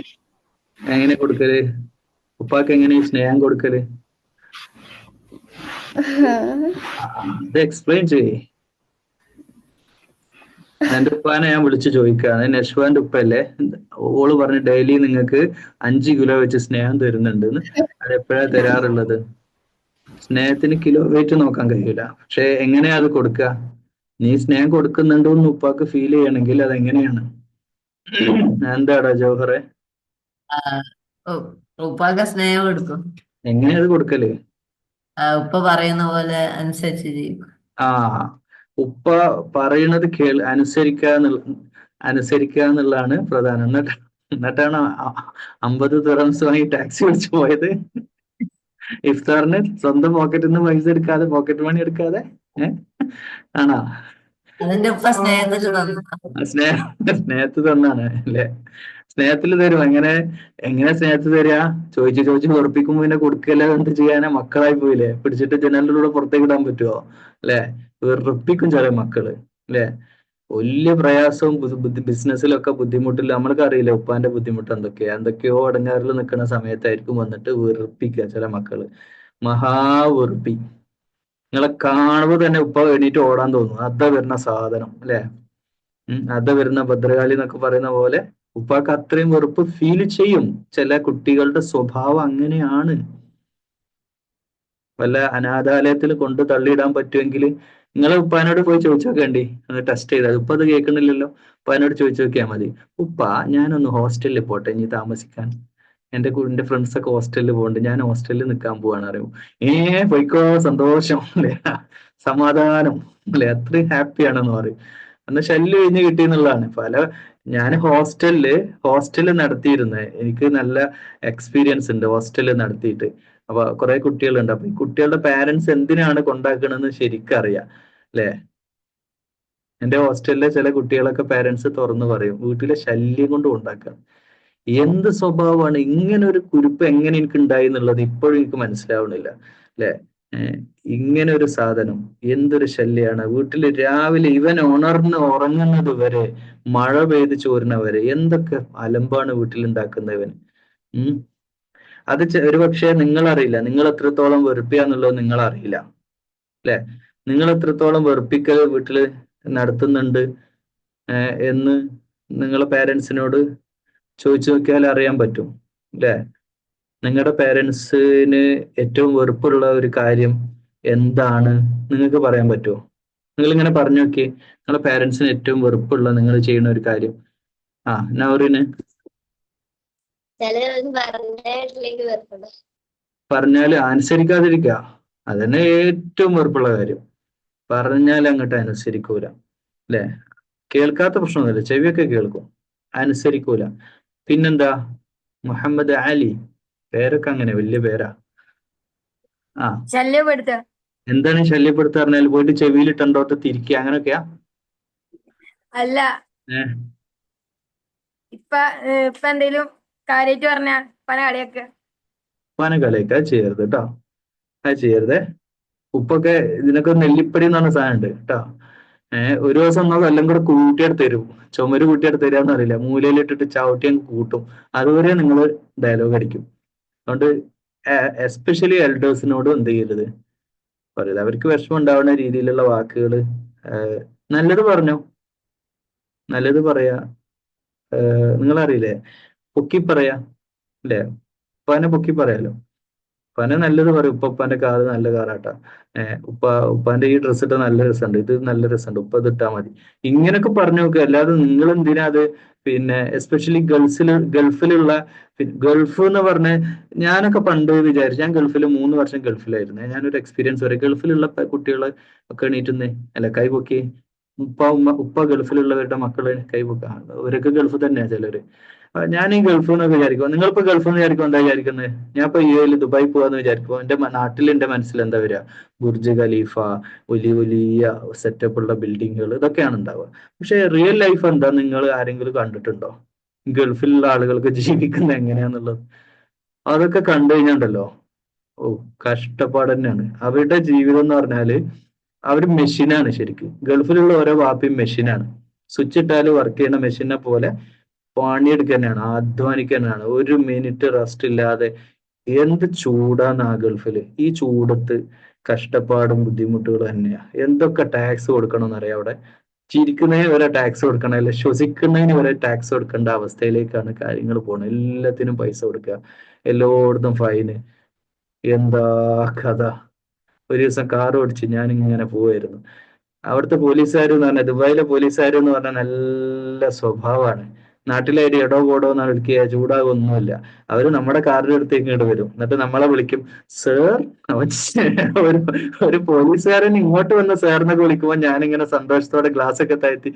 എങ്ങനെ കൊടുക്കല്? ഉപ്പാക്ക് എങ്ങനെ സ്നേഹം കൊടുക്കല്? അത് എക്സ്പ്ലെയിൻ ചെയ്യേ. എന്റെ ഉപ്പാനെ ഞാൻ വിളിച്ചു ചോദിക്കുകയാണ്, നശ്വാന്റെ ഉപ്പല്ലേ, ഓള് പറഞ്ഞ് ഡെയിലി നിങ്ങൾക്ക് 5 കിലോ വെച്ച് സ്നേഹം തരുന്നുണ്ടെന്ന്. അതെപ്പോഴാ തരാറുള്ളത്? സ്നേഹത്തിന് കിലോ വെയിറ്റ് നോക്കാൻ കഴിയില്ല, പക്ഷെ എങ്ങനെയാ അത് കൊടുക്കുക? നീ സ്നേഹം കൊടുക്കുന്നുണ്ടോ എന്ന് ഉപ്പാക്ക് ഫീൽ ചെയ്യണമെങ്കിൽ അതെങ്ങനെയാണ്? എന്താടാ ജോഹറെ? ഉപ്പാക്ക് സ്നേഹം കൊടുക്കും. എങ്ങനെയാ അത് കൊടുക്കല്? ഉപ്പ പറയുന്ന പോലെ അനുസരിച്ച് ചെയ്യും. ഉപ്പ പറയുന്നത് അനുസരിക്കുക എന്നുള്ളതാണ് പ്രധാനം. എന്നിട്ടാണ് 50 ദിർഹംസ് വാങ്ങി ടാക്സി വിളിച്ചു പോയത് ഇഫ്താറിന്, സ്വന്തം പോക്കറ്റിൽ നിന്ന് പൈസ എടുക്കാതെ, പോക്കറ്റ് മണി എടുക്കാതെ. ആണോ? അതിന്റെ ഉപ്പ സ്നേഹത്തിൽ തന്നു. സ്നേഹത്ത് തന്നാണ് അല്ലെ. സ്നേഹത്തിൽ തരും. എങ്ങനെ സ്നേഹത്തിൽ തരിക? ചോദിച്ച് ഉറപ്പിക്കുമ്പോ പിന്നെ കൊടുക്കല്ല, എന്ത് ചെയ്യാനാ? മക്കളായി പോയില്ലേ? പിടിച്ചിട്ട് ജനലിലൂടെ പുറത്തേക്ക് ഇടാൻ പറ്റുമോ? അല്ലെ? വെറുപ്പിക്കും ചെറിയ മക്കള് അല്ലെ? വലിയ പ്രയാസവും ബിസിനസ്സിലൊക്കെ ബുദ്ധിമുട്ടില്ല. നമ്മൾക്ക് അറിയില്ല ഉപ്പാന്റെ ബുദ്ധിമുട്ട് എന്തൊക്കെയോ അടങ്ങാറിൽ നിൽക്കുന്ന സമയത്തായിരിക്കും വന്നിട്ട് വെറുപ്പിക്കുക ചില മക്കള്. മഹാ വെറുപ്പി. നിങ്ങളെ കാണുമ്പോൾ തന്നെ ഉപ്പ എണീറ്റ് ഓടാൻ തോന്നും. അതാ വരുന്ന സാധനം അല്ലെ? അതാ വരുന്ന ഭദ്രകാളി എന്നൊക്കെ പറയുന്ന പോലെ ഉപ്പാക്ക് അത്രയും വെറുപ്പ് ഫീൽ ചെയ്യും. ചില കുട്ടികളുടെ സ്വഭാവം അങ്ങനെയാണ്. വല്ല അനാഥാലയത്തിൽ കൊണ്ട് തള്ളിയിടാൻ പറ്റുമെങ്കിൽ നിങ്ങളെ ഉപ്പാനോട് പോയി ചോദിച്ചു നോക്കേണ്ടി, ഒന്ന് ടെസ്റ്റ് ചെയ്താൽ. ഉപ്പ അത് കേൾക്കണില്ലല്ലോ. ഉപ്പാനോട് ചോദിച്ചു നോക്കിയാൽ മതി. ഉപ്പ, ഞാനൊന്ന് ഹോസ്റ്റലിൽ പോട്ടെ ഇനി താമസിക്കാൻ. എന്റെ ഫ്രണ്ട്സ് ഒക്കെ ഹോസ്റ്റലിൽ പോകുന്നുണ്ട്, ഞാൻ ഹോസ്റ്റലിൽ നിൽക്കാൻ പോവാണ് അറിയും. പോയിക്കോ, സന്തോഷം അല്ലെ? സമാധാനം അല്ലെ? അത്രയും ഹാപ്പിയാണെന്ന് പറയും. അന്ന് ശല്യം കഴിഞ്ഞ് കിട്ടി എന്നുള്ളതാണ്. ഞാൻ ഹോസ്റ്റലിൽ നടത്തിയിരുന്നത്. എനിക്ക് നല്ല എക്സ്പീരിയൻസ് ഉണ്ട് ഹോസ്റ്റലിൽ നടത്തിയിട്ട്. അപ്പൊ കുറെ കുട്ടികളുണ്ട്. അപ്പൊ ഈ കുട്ടികളുടെ പാരന്റ്സ് എന്തിനാണ് കൊണ്ടാക്കണമെന്ന് ശരിക്കും അറിയാം അല്ലെ? എന്റെ ഹോസ്റ്റലിലെ ചില കുട്ടികളൊക്കെ പാരന്റ്സ് തുറന്നു പറയും, വീട്ടിലെ ശല്യം കൊണ്ട് കൊണ്ടാക്കാണ്. എന്ത് സ്വഭാവമാണ്? ഇങ്ങനെ ഒരു കുരുപ്പ് എങ്ങനെ എനിക്ക് ഉണ്ടായി എന്നുള്ളത് ഇപ്പോഴും എനിക്ക് മനസ്സിലാവണില്ല അല്ലെ? ഇങ്ങനെ ഒരു സാധനം എന്തൊരു ശല്യാണ്. വീട്ടിൽ രാവിലെ ഇവൻ ഉറങ്ങുന്നത് വരെ, മഴ പെയ്ത് ചോരുന്നവരെ എന്തൊക്കെ അലമ്പാണ് വീട്ടിലുണ്ടാക്കുന്നവൻ. അത് ഒരുപക്ഷെ നിങ്ങൾ അറിയില്ല. നിങ്ങൾ എത്രത്തോളം വെറുപ്പിയാന്നുള്ളത് നിങ്ങൾ അറിയില്ല അല്ലെ? നിങ്ങൾ എത്രത്തോളം വെറുപ്പിക്കൽ വീട്ടില് നടത്തുന്നുണ്ട് എന്ന് നിങ്ങളെ പേരൻസിനോട് ചോദിച്ചു നോക്കിയാൽ അറിയാൻ പറ്റും അല്ലെ? നിങ്ങളുടെ പേരൻസിന് ഏറ്റവും വെറുപ്പുള്ള ഒരു കാര്യം എന്താണ് നിങ്ങൾക്ക് പറയാൻ പറ്റുമോ? നിങ്ങൾ ഇങ്ങനെ പറഞ്ഞു നോക്കി, നിങ്ങളുടെ പേരൻസിന് ഏറ്റവും വെറുപ്പുള്ള നിങ്ങൾ ചെയ്യുന്ന ഒരു കാര്യം. നൗറിന് പറഞ്ഞാല് അനുസരിക്കാതിരിക്കുക. അതന്നെ ഏറ്റവും വെറുപ്പുള്ള കാര്യം. പറഞ്ഞാൽ അങ്ങോട്ട് അനുസരിക്കൂല അല്ലെ? കേൾക്കാത്ത പ്രശ്നമൊന്നുമില്ല, ചെവിയൊക്കെ കേൾക്കും, അനുസരിക്കൂല. പിന്നെന്താ? മുഹമ്മദ് അലി, പേരൊക്കെ അങ്ങനെ വലിയ പേരാ. ശല്യപ്പെടുത്തുക. എന്താണ് ശല്യപ്പെടുത്തുക പറഞ്ഞാൽ? പോയിട്ട് ചെവിയിലിട്ടോട്ട് തിരിക്കുക, അങ്ങനെയൊക്കെയാ? അല്ല, ഇപ്പൊ എന്തേലും കാര്യമായിട്ട് പറഞ്ഞ പല കളിയൊക്കെ ഉപ്പാനെ കളിയൊക്കെ ചെയ്യരുത് കേട്ടോ. അത് ചെയ്യരുതേ. ഉപ്പൊക്കെ ഇതിനൊക്കെ നെല്ലിപ്പടി എന്ന് പറഞ്ഞ സാധനം ഉണ്ട് കേട്ടോ. ഒരു ദിവസം നമ്മൾ എല്ലാം കൂടെ കൂട്ടിയെടുത്ത് തരും. ചുമര് കൂട്ടിയെടുത്ത് തരാന്ന് അറിയില്ല, മൂലയിലിട്ടിട്ട് ചവിട്ടി അങ്ങ് കൂട്ടും. അതുവരെ നിങ്ങൾ ഡയലോഗ് അടിക്കും. അതുകൊണ്ട് എസ്പെഷ്യലി എൽഡേഴ്സിനോട് എന്ത് ചെയ്യരുത് പറയരുത്. അവർക്ക് വിഷമം ഉണ്ടാവുന്ന രീതിയിലുള്ള വാക്കുകൾ. നല്ലത് പറഞ്ഞു, നല്ലത് പറയാ. നിങ്ങളറിയില്ലേ, പൊക്കി പറയാ അല്ലേ? ഉപ്പാനെ പൊക്കി പറയാലോ. ഉപ്പാനെ നല്ലത് പറയും. ഉപ്പാന്റെ കാറ് നല്ല കാറാട്ടാ, ഉപ്പാന്റെ ഈ ഡ്രസ്സ് ഇട്ട നല്ല രസമുണ്ട്, ഇത് നല്ല രസമുണ്ട്, ഉപ്പ ഇത് ഇട്ടാ മതി. ഇങ്ങനൊക്കെ പറഞ്ഞു നോക്കുക. അല്ലാതെ നിങ്ങൾ എന്തിനാ അത്? പിന്നെ എസ്പെഷ്യലി ഗൾഫിലുള്ള ഗൾഫ് എന്ന് പറഞ്ഞ്, ഞാനൊക്കെ പണ്ട് വിചാരിച്ചു, ഞാൻ ഗൾഫിൽ 3 വർഷം ഗൾഫിലായിരുന്നു. ഞാനൊരു എക്സ്പീരിയൻസ് പറയാം. ഗൾഫിലുള്ള കുട്ടികള് ഒക്കെ എണീറ്റുന്നേ അല്ല കൈപൊക്കി. ഉപ്പ ഗൾഫിലുള്ളവരുടെ മക്കള് കൈപൊക്ക. അവരൊക്കെ ഗൾഫ് തന്നെയാ ചിലര്. ഞാൻ ഈ ഗൾഫ് എന്നൊക്കെ വിചാരിക്കും. നിങ്ങളിപ്പോ ഗൾഫ് എന്ന് വിചാരിക്കും എന്താ വിചാരിക്കുന്നത്? ഞാൻ ഇപ്പൊ UAE ദുബായി പോവാന്ന് വിചാരിക്കുമ്പോ എന്റെ നാട്ടിൽ എന്റെ മനസ്സിൽ എന്താ വരിക? ബുർജ് ഖലീഫ, വലിയ വലിയ സെറ്റപ്പ് ഉള്ള ബിൽഡിങ്ങുകൾ, ഇതൊക്കെയാണ് ഉണ്ടാവുക. പക്ഷെ റിയൽ ലൈഫ് എന്താ നിങ്ങൾ ആരെങ്കിലും കണ്ടിട്ടുണ്ടോ? ഗൾഫിലുള്ള ആളുകൾക്ക് ജീവിക്കുന്നത് എങ്ങനെയാന്നുള്ളത് അതൊക്കെ കണ്ടു കഴിഞ്ഞാണ്ടല്ലോ, കഷ്ടപ്പാട് തന്നെയാണ്. അവരുടെ ജീവിതം എന്ന് പറഞ്ഞാല് അവര് മെഷീനാണ് ശരിക്കും. ഗൾഫിലുള്ള ഓരോ വാപ്പിയും മെഷീനാണ്. സ്വിച്ച് ഇട്ടാല് വർക്ക് ചെയ്യുന്ന മെഷീനെ പോലെ പണിയെടുക്കുക തന്നെയാണ്, അധ്വാനിക്കുക തന്നെയാണ്. 1 മിനിറ്റ് റെസ്റ്റ് ഇല്ലാതെ. എന്ത് ചൂടാണ് ആ ഗൾഫില്! ഈ ചൂടത്ത് കഷ്ടപ്പാടും ബുദ്ധിമുട്ടുകളും തന്നെയാ. എന്തൊക്കെ ടാക്സ് കൊടുക്കണമെന്ന് അറിയാം അവിടെ. ചിരിക്കുന്നതിന് വരെ ടാക്സ് കൊടുക്കണം, അല്ലെ ശ്വസിക്കുന്നതിന് വരെ ടാക്സ് കൊടുക്കേണ്ട അവസ്ഥയിലേക്കാണ് കാര്യങ്ങൾ പോകുന്നത്. എല്ലാത്തിനും പൈസ കൊടുക്കുക, എല്ലായിടത്തും ഫൈന്. എന്താ കഥ! ഒരു ദിവസം കാർ ഓടിച്ച് ഞാൻ ഇങ്ങനെ പോവായിരുന്നു. അവിടുത്തെ പോലീസുകാർ എന്ന് പറഞ്ഞാൽ, ദുബായിലെ പോലീസുകാർ എന്ന് പറഞ്ഞാൽ നല്ല സ്വഭാവമാണ്. നാട്ടിലെ ഒരു ഇടോ പോടോ എന്ന് വിളിക്കുക, ചൂടാകൊന്നുമില്ല. അവര് നമ്മുടെ കാറിന്റെ അടുത്തേക്ക് ഇങ്ങോട്ട് വരും, എന്നിട്ട് നമ്മളെ വിളിക്കും സേർ. ഒരു പോലീസുകാരൻ ഇങ്ങോട്ട് വന്ന സാറിനൊക്കെ വിളിക്കുമ്പോൾ ഞാനിങ്ങനെ സന്തോഷത്തോടെ ഗ്ലാസ് ഒക്കെ താഴ്ത്തി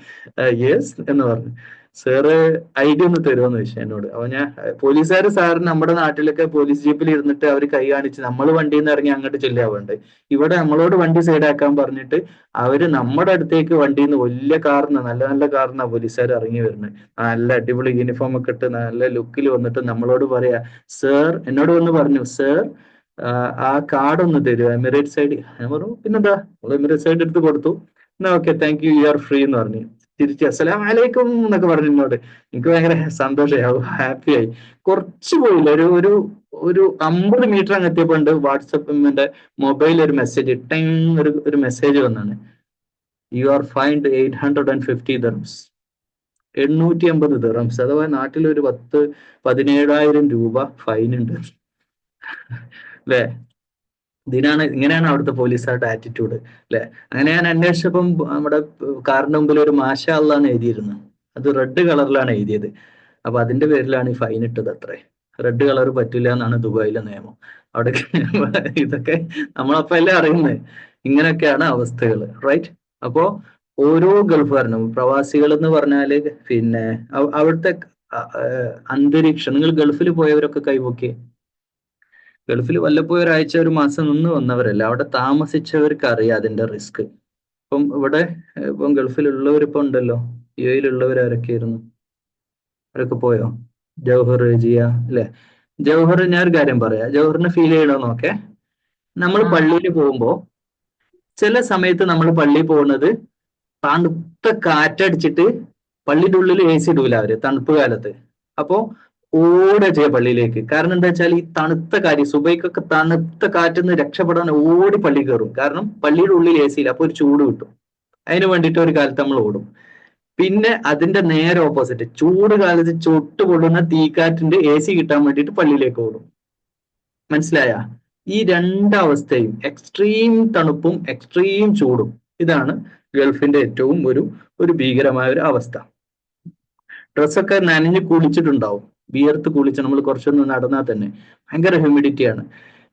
യെസ് എന്ന് പറഞ്ഞു. സാറ് ഐഡിയ ഒന്ന് തരുമെന്ന് ചോദിച്ചു എന്നോട്. അപ്പൊ ഞാൻ പോലീസുകാർ സാറിന് നമ്മുടെ നാട്ടിലൊക്കെ പോലീസ് ജീപ്പിൽ ഇരുന്നിട്ട് അവർ കൈ കാണിച്ച് നമ്മൾ വണ്ടിയിൽ നിന്ന് ഇറങ്ങി അങ്ങോട്ട് ചെല്ലാവുണ്ട്. ഇവിടെ നമ്മളോട് വണ്ടി സൈഡാക്കാൻ പറഞ്ഞിട്ട് അവര് നമ്മുടെ അടുത്തേക്ക് വണ്ടിയിൽ നിന്ന് വലിയ കാറിന് നല്ല നല്ല കാറിനാ പോലീസുകാർ ഇറങ്ങി വരുന്നത്. നല്ല അടിപൊളി യൂണിഫോം ഒക്കെ ഇട്ട് നല്ല ലുക്കിൽ വന്നിട്ട് നമ്മളോട് പറയാ, സർ എന്നോട് വന്ന് പറഞ്ഞു, സർ ആ കാർഡ് ഒന്ന് തരുമോ എമിറേറ്റ്സ് ഐഡി. ഞാൻ പറഞ്ഞു പിന്നെന്താ, നമ്മൾ എമിറേറ്റ്സ് ഐഡി എടുത്ത് കൊടുത്തു. എന്നാ okay thank you, you are free എന്ന് പറഞ്ഞു. തിരിച്ച് അസ്സലാം വലൈക്കും എന്നൊക്കെ പറഞ്ഞു എന്നോട്. എനിക്ക് ഭയങ്കര സന്തോഷമായി, ഹാപ്പിയായി. കുറച്ച് പോയില്ല, ഒരു ഒരു ഒരു 50 മീറ്റർ അങ്ങ് എത്തിയപ്പോണ്ട് വാട്സപ്പിന്റെ മൊബൈലിൽ ഒരു മെസ്സേജ് ഒരു മെസ്സേജ് വന്നാണ്, you are find 850 dirhams. 850 dirhams, അഥവാ നാട്ടിലൊരു 17,000 രൂപ ഫൈൻ ഉണ്ട് അല്ലേ. ഇങ്ങനെയാണ് അവിടുത്തെ പോലീസുകാരുടെ ആറ്റിറ്റ്യൂഡ് അല്ലെ. അങ്ങനെ ഞാൻ അന്വേഷിച്ചപ്പം നമ്മുടെ കാറിന്റെ മുമ്പിൽ ഒരു മാഷാ അല്ലാന്ന് എഴുതിയിരുന്നു. അത് റെഡ് കളറിലാണ് എഴുതിയത്. അപ്പൊ അതിന്റെ പേരിലാണ് ഈ ഫൈൻ ഇട്ടത്. അത്രേ, റെഡ് കളർ പറ്റില്ല എന്നാണ് ദുബായിലെ നിയമം. അവിടെ ഇതൊക്കെ നമ്മളപ്പോ എല്ലാം അറിയുന്നത്. ഇങ്ങനെയൊക്കെയാണ് അവസ്ഥകൾ, റൈറ്റ്. അപ്പോ ഓരോ ഗൾഫുകാരനും, പ്രവാസികൾ എന്ന് പറഞ്ഞാല് പിന്നെ അവിടുത്തെ അന്തരീക്ഷം, നിങ്ങൾ ഗൾഫിൽ പോയവരൊക്കെ കൈപൊക്കി. ഗൾഫിൽ വല്ലപ്പോഴും ഒരാഴ്ച ഒരു മാസം നിന്ന് വന്നവരല്ല, അവിടെ താമസിച്ചവർക്ക് അറിയാം അതിന്റെ റിസ്ക്. ഇപ്പം ഗൾഫിലുള്ളവരിപ്പോ ഉണ്ടല്ലോ, യുഎയിലുള്ളവർ ആരൊക്കെയായിരുന്നു, അവരൊക്കെ പോയോ? ജൗഹർ, ജിയ അല്ലെ. ജൗഹർ, ഞാനൊരു കാര്യം പറയാം, ജൗഹറിന് ഫീൽ ചെയ്യണമെന്നൊക്കെ. നമ്മൾ പള്ളിയിൽ പോകുമ്പോ ചില സമയത്ത് നമ്മൾ പള്ളിയിൽ പോകുന്നത് തണുത്ത കാറ്റടിച്ചിട്ട് പള്ളിയുടെ ഉള്ളിൽ AC ഇടൂല അവര് തണുപ്പ് കാലത്ത്. അപ്പോ ഓടെ ചെയ്യാം പള്ളിയിലേക്ക്. കാരണം എന്താ വെച്ചാൽ ഈ തണുത്ത കാറ്റ്, സുബൈക്കൊക്കെ തണുത്ത കാറ്റിൽ നിന്ന് രക്ഷപ്പെടാൻ ഓടി പള്ളി കയറും. കാരണം പള്ളിയുടെ ഉള്ളിൽ AC ഇല്ല, അപ്പൊ ഒരു ചൂട് കിട്ടും. അതിന് വേണ്ടിയിട്ട് ഒരു കാലത്ത് നമ്മൾ ഓടും. പിന്നെ അതിന്റെ നേരെ ഓപ്പോസിറ്റ്, ചൂട് കാലത്ത് ചൊട്ട് പൊള്ളുന്ന തീക്കാറ്റിന്റെ AC കിട്ടാൻ വേണ്ടിയിട്ട് പള്ളിയിലേക്ക് ഓടും. മനസ്സിലായ? ഈ രണ്ടവസ്ഥയും, എക്സ്ട്രീം തണുപ്പും എക്സ്ട്രീം ചൂടും, ഇതാണ് ഗൾഫിന്റെ ഏറ്റവും ഒരു ഭീകരമായ ഒരു അവസ്ഥ. ഡ്രസ്സൊക്കെ നനഞ്ഞ് കുളിച്ചിട്ടുണ്ടാവും, വിയർത്ത് കുളിച്ച് നമ്മൾ കുറച്ചൊന്ന് നടന്നാൽ തന്നെ ഭയങ്കര ഹ്യൂമിഡിറ്റിയാണ്.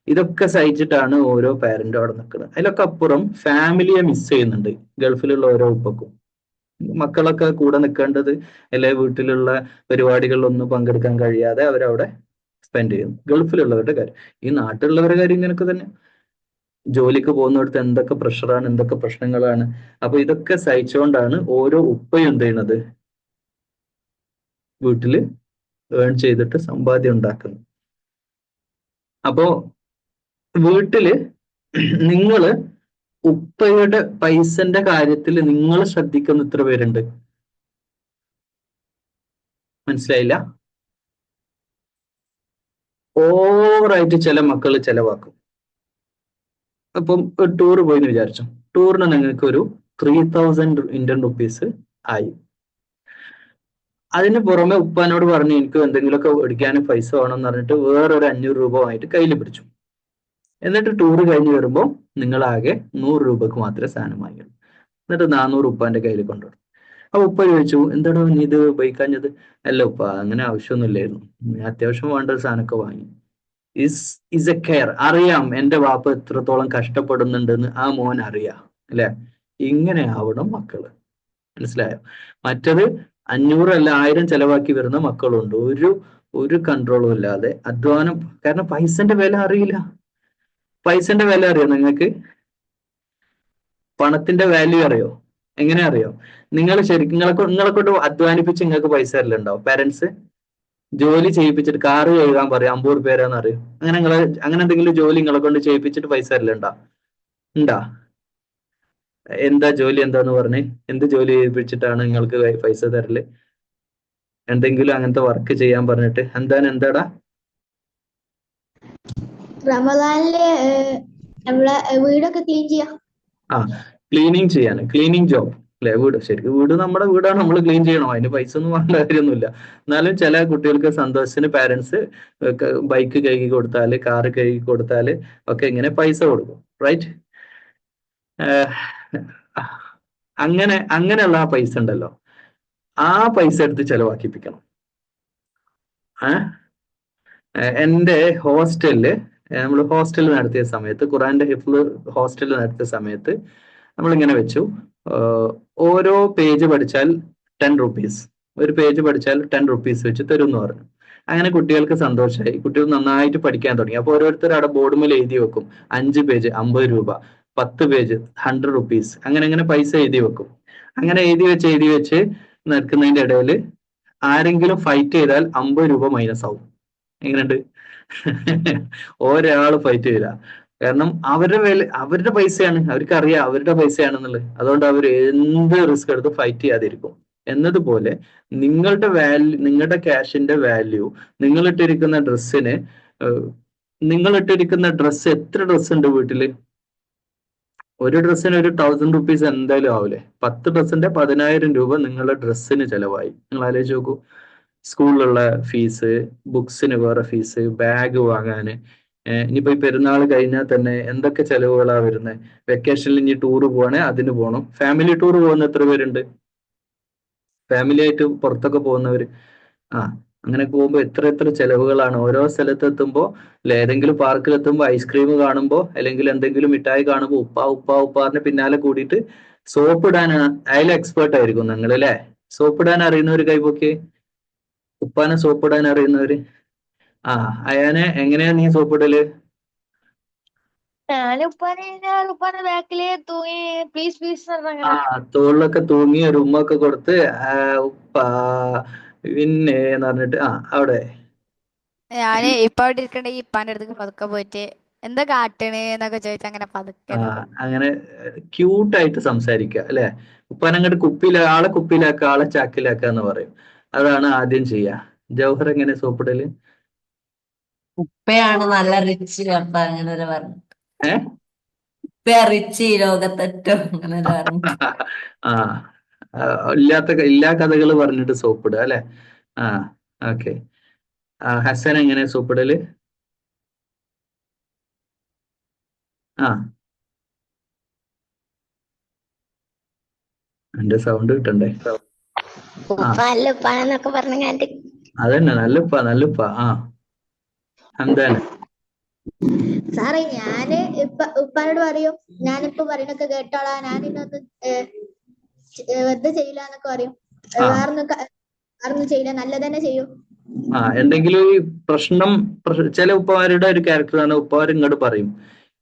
ഇതൊക്കെ സഹിച്ചിട്ടാണ് ഓരോ പാരന്റും അവിടെ നിൽക്കുന്നത്. അതിലൊക്കെ അപ്പുറം ഫാമിലിയെ മിസ് ചെയ്യുന്നുണ്ട് ഗൾഫിലുള്ള ഓരോ ഉപ്പക്കും. മക്കളൊക്കെ കൂടെ നിൽക്കേണ്ടത്, അല്ലെ വീട്ടിലുള്ള പരിപാടികളിലൊന്നും പങ്കെടുക്കാൻ കഴിയാതെ അവരവിടെ സ്പെൻഡ് ചെയ്യുന്നു. ഗൾഫിലുള്ളവരുടെ കാര്യം, ഈ നാട്ടിലുള്ളവരുടെ കാര്യം ഇങ്ങനെയൊക്കെ തന്നെ. ജോലിക്ക് പോകുന്നിടത്ത് എന്തൊക്കെ പ്രഷറാണ്, എന്തൊക്കെ പ്രശ്നങ്ങളാണ്. അപ്പൊ ഇതൊക്കെ സഹിച്ചുകൊണ്ടാണ് ഓരോ ഉപ്പയും എന്ത് ചെയ്യണത്, വീട്ടില് ഏൺ ചെയ്തിട്ട് സമ്പാദ്യം ഉണ്ടാക്കുന്നു. അപ്പോ വീട്ടില് നിങ്ങള് ഉപ്പയുടെ പൈസന്റെ കാര്യത്തിൽ നിങ്ങൾ ശ്രദ്ധിക്കുന്ന ഇത്ര പേരുണ്ട്? മനസ്സിലായില്ല? ഓവറായിട്ട് ചില മക്കൾ ചെലവാക്കും. അപ്പം ഒരു ടൂർ പോയിന്ന് വിചാരിച്ചു, ടൂറിന് നിങ്ങൾക്ക് ഒരു 3000 ഇന്ത്യൻ റുപ്പീസ് ആയി. അതിന് പുറമെ ഉപ്പാനോട് പറഞ്ഞു എനിക്ക് എന്തെങ്കിലുമൊക്കെ മേടിക്കാനും പൈസ വേണമെന്ന് പറഞ്ഞിട്ട് വേറൊരു 500 രൂപ ആയിട്ട് കയ്യിൽ പിടിച്ചു. എന്നിട്ട് ടൂറ് കഴിഞ്ഞ് വരുമ്പോൾ നിങ്ങളാകെ 100 രൂപക്ക് മാത്രമേ സാധനം വാങ്ങിയുള്ളൂ. എന്നിട്ട് 400 ഉപ്പാന്റെ കയ്യിൽ കൊണ്ടുവന്നു. അപ്പൊ ഉപ്പ ചോദിച്ചു, എന്താണോ നീ ഇത് ഉപയോഗിക്കാഞ്ഞത്? അല്ല ഉപ്പ, അങ്ങനെ ആവശ്യമൊന്നുമില്ലായിരുന്നു, അത്യാവശ്യം വേണ്ട ഒരു സാധനമൊക്കെ വാങ്ങി. Is A care. അറിയാം എന്റെ വാപ്പ എത്രത്തോളം കഷ്ടപ്പെടുന്നുണ്ടെന്ന് ആ മോൻ അറിയാം അല്ലെ. ഇങ്ങനെ ആവണം മക്കള്, മനസ്സിലായോ? മറ്റത് 500 അല്ല 1000 ചെലവാക്കി വരുന്ന മക്കളുണ്ട്, ഒരു കൺട്രോളും ഇല്ലാതെ അധ്വാനം. കാരണം പൈസന്റെ വില അറിയില്ല. പൈസന്റെ വില അറിയോ നിങ്ങൾക്ക്? പണത്തിന്റെ വാല്യൂ അറിയോ? എങ്ങനെ അറിയോ? നിങ്ങൾ ശരിക്കും നിങ്ങളെ കൊണ്ട് അധ്വാനിപ്പിച്ച് നിങ്ങൾക്ക് പൈസ തരലുണ്ടാവും ഉണ്ടാവും. പാരന്റ്സ് ജോലി ചെയ്യിപ്പിച്ചിട്ട് കാറ് കഴുകാൻ പറയും, 50 രൂപ അറിയും. അങ്ങനെ എന്തെങ്കിലും ജോലി നിങ്ങളെ കൊണ്ട് ചെയ്യിപ്പിച്ചിട്ട് പൈസ തരലുണ്ടാ? ഉണ്ടാ? എന്താ ജോലി എന്താന്ന് പറഞ്ഞേ? എന്ത് ജോലി ചെയ്യിപ്പിച്ചിട്ടാണ് നിങ്ങൾക്ക് പൈസ തരല്? എന്തെങ്കിലും അങ്ങനത്തെ വർക്ക് ചെയ്യാൻ പറഞ്ഞിട്ട് എന്താടാ? റമദാനില് നമ്മളെ വീടൊക്കെ ക്ലീൻ ചെയ്യാം. ക്ലീനിങ് ചെയ്യാൻ, ക്ലീനിങ് ജോബ് അല്ലെ. ശരിക്കും വീട് നമ്മുടെ വീടാണ്, നമ്മൾ ക്ലീൻ ചെയ്യണോ? അതിന് പൈസ ഒന്നും വേണ്ട കാര്യമൊന്നുമില്ല. എന്നാലും ചില കുട്ടികൾക്ക് സന്തോഷത്തിന് പാരന്റ്സ് ബൈക്ക് കഴുകി കൊടുത്താല്, കാറ് കഴുകി കൊടുത്താല് ഒക്കെ ഇങ്ങനെ പൈസ കൊടുക്കും, റൈറ്റ്? അങ്ങനെയുള്ള ആ പൈസ ഉണ്ടല്ലോ, ആ പൈസ എടുത്ത് ചെലവാക്കിപ്പിക്കണം. എൻ്റെ ഹോസ്റ്റലില്, നമ്മൾ ഹോസ്റ്റലിൽ നടത്തിയ സമയത്ത്, ഖുറാന്റെ ഹിഫ്ള് ഹോസ്റ്റലിൽ നടത്തിയ സമയത്ത് നമ്മളിങ്ങനെ വെച്ചു, ഓരോ പേജ് പഠിച്ചാൽ 10 റുപ്പീസ്, ഒരു പേജ് പഠിച്ചാൽ 10 റുപ്പീസ് വെച്ച് തരും എന്ന് പറഞ്ഞു. അങ്ങനെ കുട്ടികൾക്ക് സന്തോഷമായി, കുട്ടികൾ നന്നായിട്ട് പഠിക്കാൻ തുടങ്ങി. അപ്പൊ ഓരോരുത്തർ അവിടെ ബോർഡ് മേൽ എഴുതി വെക്കും, 5 പേജ് 50 രൂപ, 10 പേജ് 100 റുപ്പീസ്, അങ്ങനെ പൈസ എഴുതി വെക്കും. അങ്ങനെ എഴുതി വെച്ച് നിൽക്കുന്നതിന്റെ ഇടയിൽ ആരെങ്കിലും ഫൈറ്റ് ചെയ്താൽ 50 രൂപ മൈനസ് ആവും. എങ്ങനെയുണ്ട്? ഒരാള് ഫൈറ്റ് ചെയ്യില്ല, കാരണം അവരുടെ പൈസയാണ്, അവർക്ക് അറിയാം അവരുടെ പൈസയാണെന്നുള്ളത്. അതുകൊണ്ട് അവർ എന്ത് റിസ്ക് എടുത്ത് ഫൈറ്റ് ചെയ്യാതിരിക്കും. എന്നതുപോലെ നിങ്ങളുടെ ക്യാഷിന്റെ വാല്യൂ നിങ്ങളിട്ടിരിക്കുന്ന ഡ്രസ്സിന്, നിങ്ങളിട്ടിരിക്കുന്ന ഡ്രസ്സ്, എത്ര ഡ്രസ്സ് ഉണ്ട് വീട്ടില്? ഒരു ഡ്രസ്സിന് ഒരു 1000 റുപ്പീസ് എന്തായാലും ആവില്ലേ? 10 ഡ്രസ്സിന്റെ 10,000 രൂപ നിങ്ങളുടെ ഡ്രസ്സിന് ചെലവായി. നിങ്ങൾ ആലോചിച്ച് നോക്കൂ. സ്കൂളിലുള്ള ഫീസ്, ബുക്സിന് വേറെ ഫീസ്, ബാഗ് വാങ്ങാന്, ഇനിയിപ്പോ ഈ പെരുന്നാൾ കഴിഞ്ഞാൽ തന്നെ എന്തൊക്കെ ചെലവുകളാ വരുന്നത്. വെക്കേഷനിൽ ഇനി ടൂർ പോവാണെ അതിന് പോകണം. ഫാമിലി ടൂർ പോകുന്ന എത്ര പേരുണ്ട്? ഫാമിലി ആയിട്ട് പുറത്തൊക്കെ പോകുന്നവര്. അങ്ങനെ പോകുമ്പോൾ എത്ര ചെലവുകളാണ്. ഓരോ സ്ഥലത്തെത്തുമ്പോൾ ഏതെങ്കിലും പാർക്കിലെത്തുമ്പോൾ ഐസ്ക്രീം കാണുമ്പോൾ അല്ലെങ്കിൽ എന്തെങ്കിലും മിഠായി കാണുമ്പോൾ ഉപ്പാറിന് പിന്നാലെ കൂടിയിട്ട് സോപ്പ് ഇടാനാണ്. അതിൽ എക്സ്പേർട്ട് ആയിരിക്കും നിങ്ങൾ അല്ലെ? സോപ്പ് ഇടാൻ അറിയുന്നവര് കൈപൊക്കെ. ഉപ്പാനെ സോപ്പ് ഇടാൻ അറിയുന്നവര്. അയാനെ എങ്ങനെയാ നീ സോപ്പ് ഇടല്? ഞാൻ ഉപ്പാനെ ബാക്കില് തൂങ്ങി പ്ലീസ് പ്ലീസ് തോളിലൊക്കെ തൂങ്ങി ഒരു ഉമ്മൊക്കെ കൊടുത്ത് ഉപ്പാ പിന്നെ എന്ന് പറഞ്ഞിട്ട് അവിടെ. ഞാന് ഇപ്പൊ അവിടെ ഇരിക്കണ്ട ഈ ഇപ്പാന്റെ അടുത്തേക്ക് പതുക്കെ പോയിട്ട് എന്താ കാട്ടണ് എന്നൊക്കെ ചോദിച്ചാ അങ്ങനെ പതുക്കെ അങ്ങനെ ക്യൂട്ടായിട്ട് സംസാരിക്കുക അല്ലെ? ഉപ്പാനങ്ങോട്ട് ആളെ കുപ്പിയിലാക്കുക, ആളെ ചാക്കിലാക്കുക എന്ന് പറയും. അതാണ് ആദ്യം ചെയ്യുക. ജൗഹർ എങ്ങനെ സോപ്പിടല്? ഉപ്പയാണ് നല്ല റിച്ച്, അപ്പൊ അങ്ങനെ പറഞ്ഞു. ഉപ്പ റിച്ച് ഈ ലോകത്തേറ്റവും അങ്ങനെ പറഞ്ഞു. ഇല്ലാ കഥകൾ പറഞ്ഞിട്ട് സോപ്പിടുക അല്ലെ? ഓക്കെ. ഹസൻ എങ്ങനെ സോപ്പിടല്? എന്റെ സൗണ്ട് കിട്ടണ്ടേ? അതന്നെ, നല്ലുപ്പ. എന്താണ് സാറേ, ഞാന് ഉപ്പാനോട് പറയും, ഞാനിപ്പോ പറയണൊക്കെ കേട്ടോളാ, ഞാനിന്നൊന്ന് വെറുതെ ചെയ്യില്ല എന്നൊക്കെ പറയും. വേറൊന്നും ചെയ്യില്ല, നല്ലതന്നെ ചെയ്യും. എന്തെങ്കിലും ഈ ചില ഉപ്പമാരുടെ ഒരു ക്യാരക്ടറാണ്. ഉപ്പമാർ ഇങ്ങോട്ട് പറയും,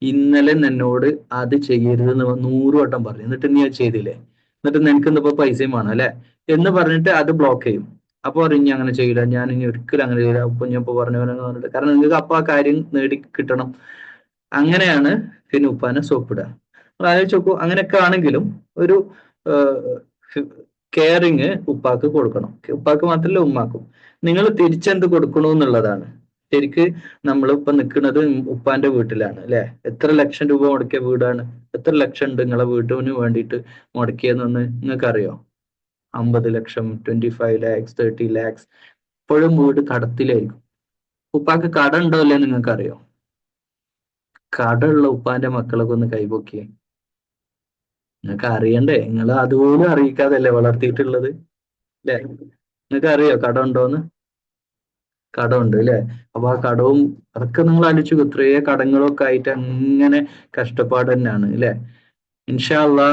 ഇന്നലെ എന്നോട് അത് ചെയ്യരുതെന്ന് 100 വട്ടം പറയും, എന്നിട്ട് നീ അത് ചെയ്തില്ലേ, എന്നിട്ട് നിനക്ക് ഇന്നിപ്പോ പൈസയും വേണം അല്ലെ എന്ന് പറഞ്ഞിട്ട് അത് ബ്ലോക്ക് ചെയ്യും. അപ്പൊ പറയും ഞാൻ അങ്ങനെ ചെയ്യില്ല, ഞാൻ ഇനി ഒരിക്കലും അങ്ങനെ ചെയ്യില്ല, അപ്പൊ ഞാൻ ഇപ്പൊ പറഞ്ഞവനെന്ന് പറഞ്ഞിട്ട്. കാരണം നിങ്ങൾക്ക് അപ്പൊ ആ കാര്യം നേടി കിട്ടണം. അങ്ങനെയാണ് പിന്നെ ഉപ്പാനെ സോപ്പിടുക. ആലോചിച്ച് നോക്കൂ. അങ്ങനെയൊക്കെ ആണെങ്കിലും ഒരു കെയറിങ് ഉപ്പാക്ക് കൊടുക്കണം. ഉപ്പാക്ക് മാത്രമല്ല ഉമ്മാക്കും. നിങ്ങൾ തിരിച്ചെന്ത് കൊടുക്കണു എന്നുള്ളതാണ്. ശരിക്ക് നമ്മളിപ്പോ നിൽക്കുന്നത് ഉപ്പാന്റെ വീട്ടിലാണ് അല്ലെ? എത്ര ലക്ഷം രൂപ മുടക്കിയ വീടാണ്? എത്ര ലക്ഷം ഉണ്ട് നിങ്ങളെ വീട്ടിന് വേണ്ടിയിട്ട് മുടക്കിയെന്നൊന്ന് നിങ്ങൾക്ക് അറിയോ? 50 ലക്ഷം, 25 lakhs, 30 lakhs. ഇപ്പോഴും വീട് കടത്തിലായിരിക്കും. ഉപ്പാക്ക് കട ഉണ്ടോ അല്ലേ നിങ്ങൾക്ക് അറിയോ? കടമുള്ള ഉപ്പാന്റെ മക്കളൊക്കെ ഒന്ന് കൈപൊക്കിയേ. നിങ്ങൾക്ക് അറിയണ്ടേ? നിങ്ങൾ അതുപോലും അറിയിക്കാതല്ലേ വളർത്തിയിട്ടുള്ളത് അല്ലെ? നിങ്ങൾക്ക് അറിയോ കടം ഉണ്ടോന്ന്? കടമുണ്ട് അല്ലെ? അപ്പൊ ആ കടവും അതൊക്കെ നിങ്ങൾ ആലോചിച്ചു. ഇത്രയേ കടങ്ങളൊക്കെ ആയിട്ട് അങ്ങനെ കഷ്ടപ്പാട് തന്നെയാണ് അല്ലെ? ഇൻഷാ അള്ളാ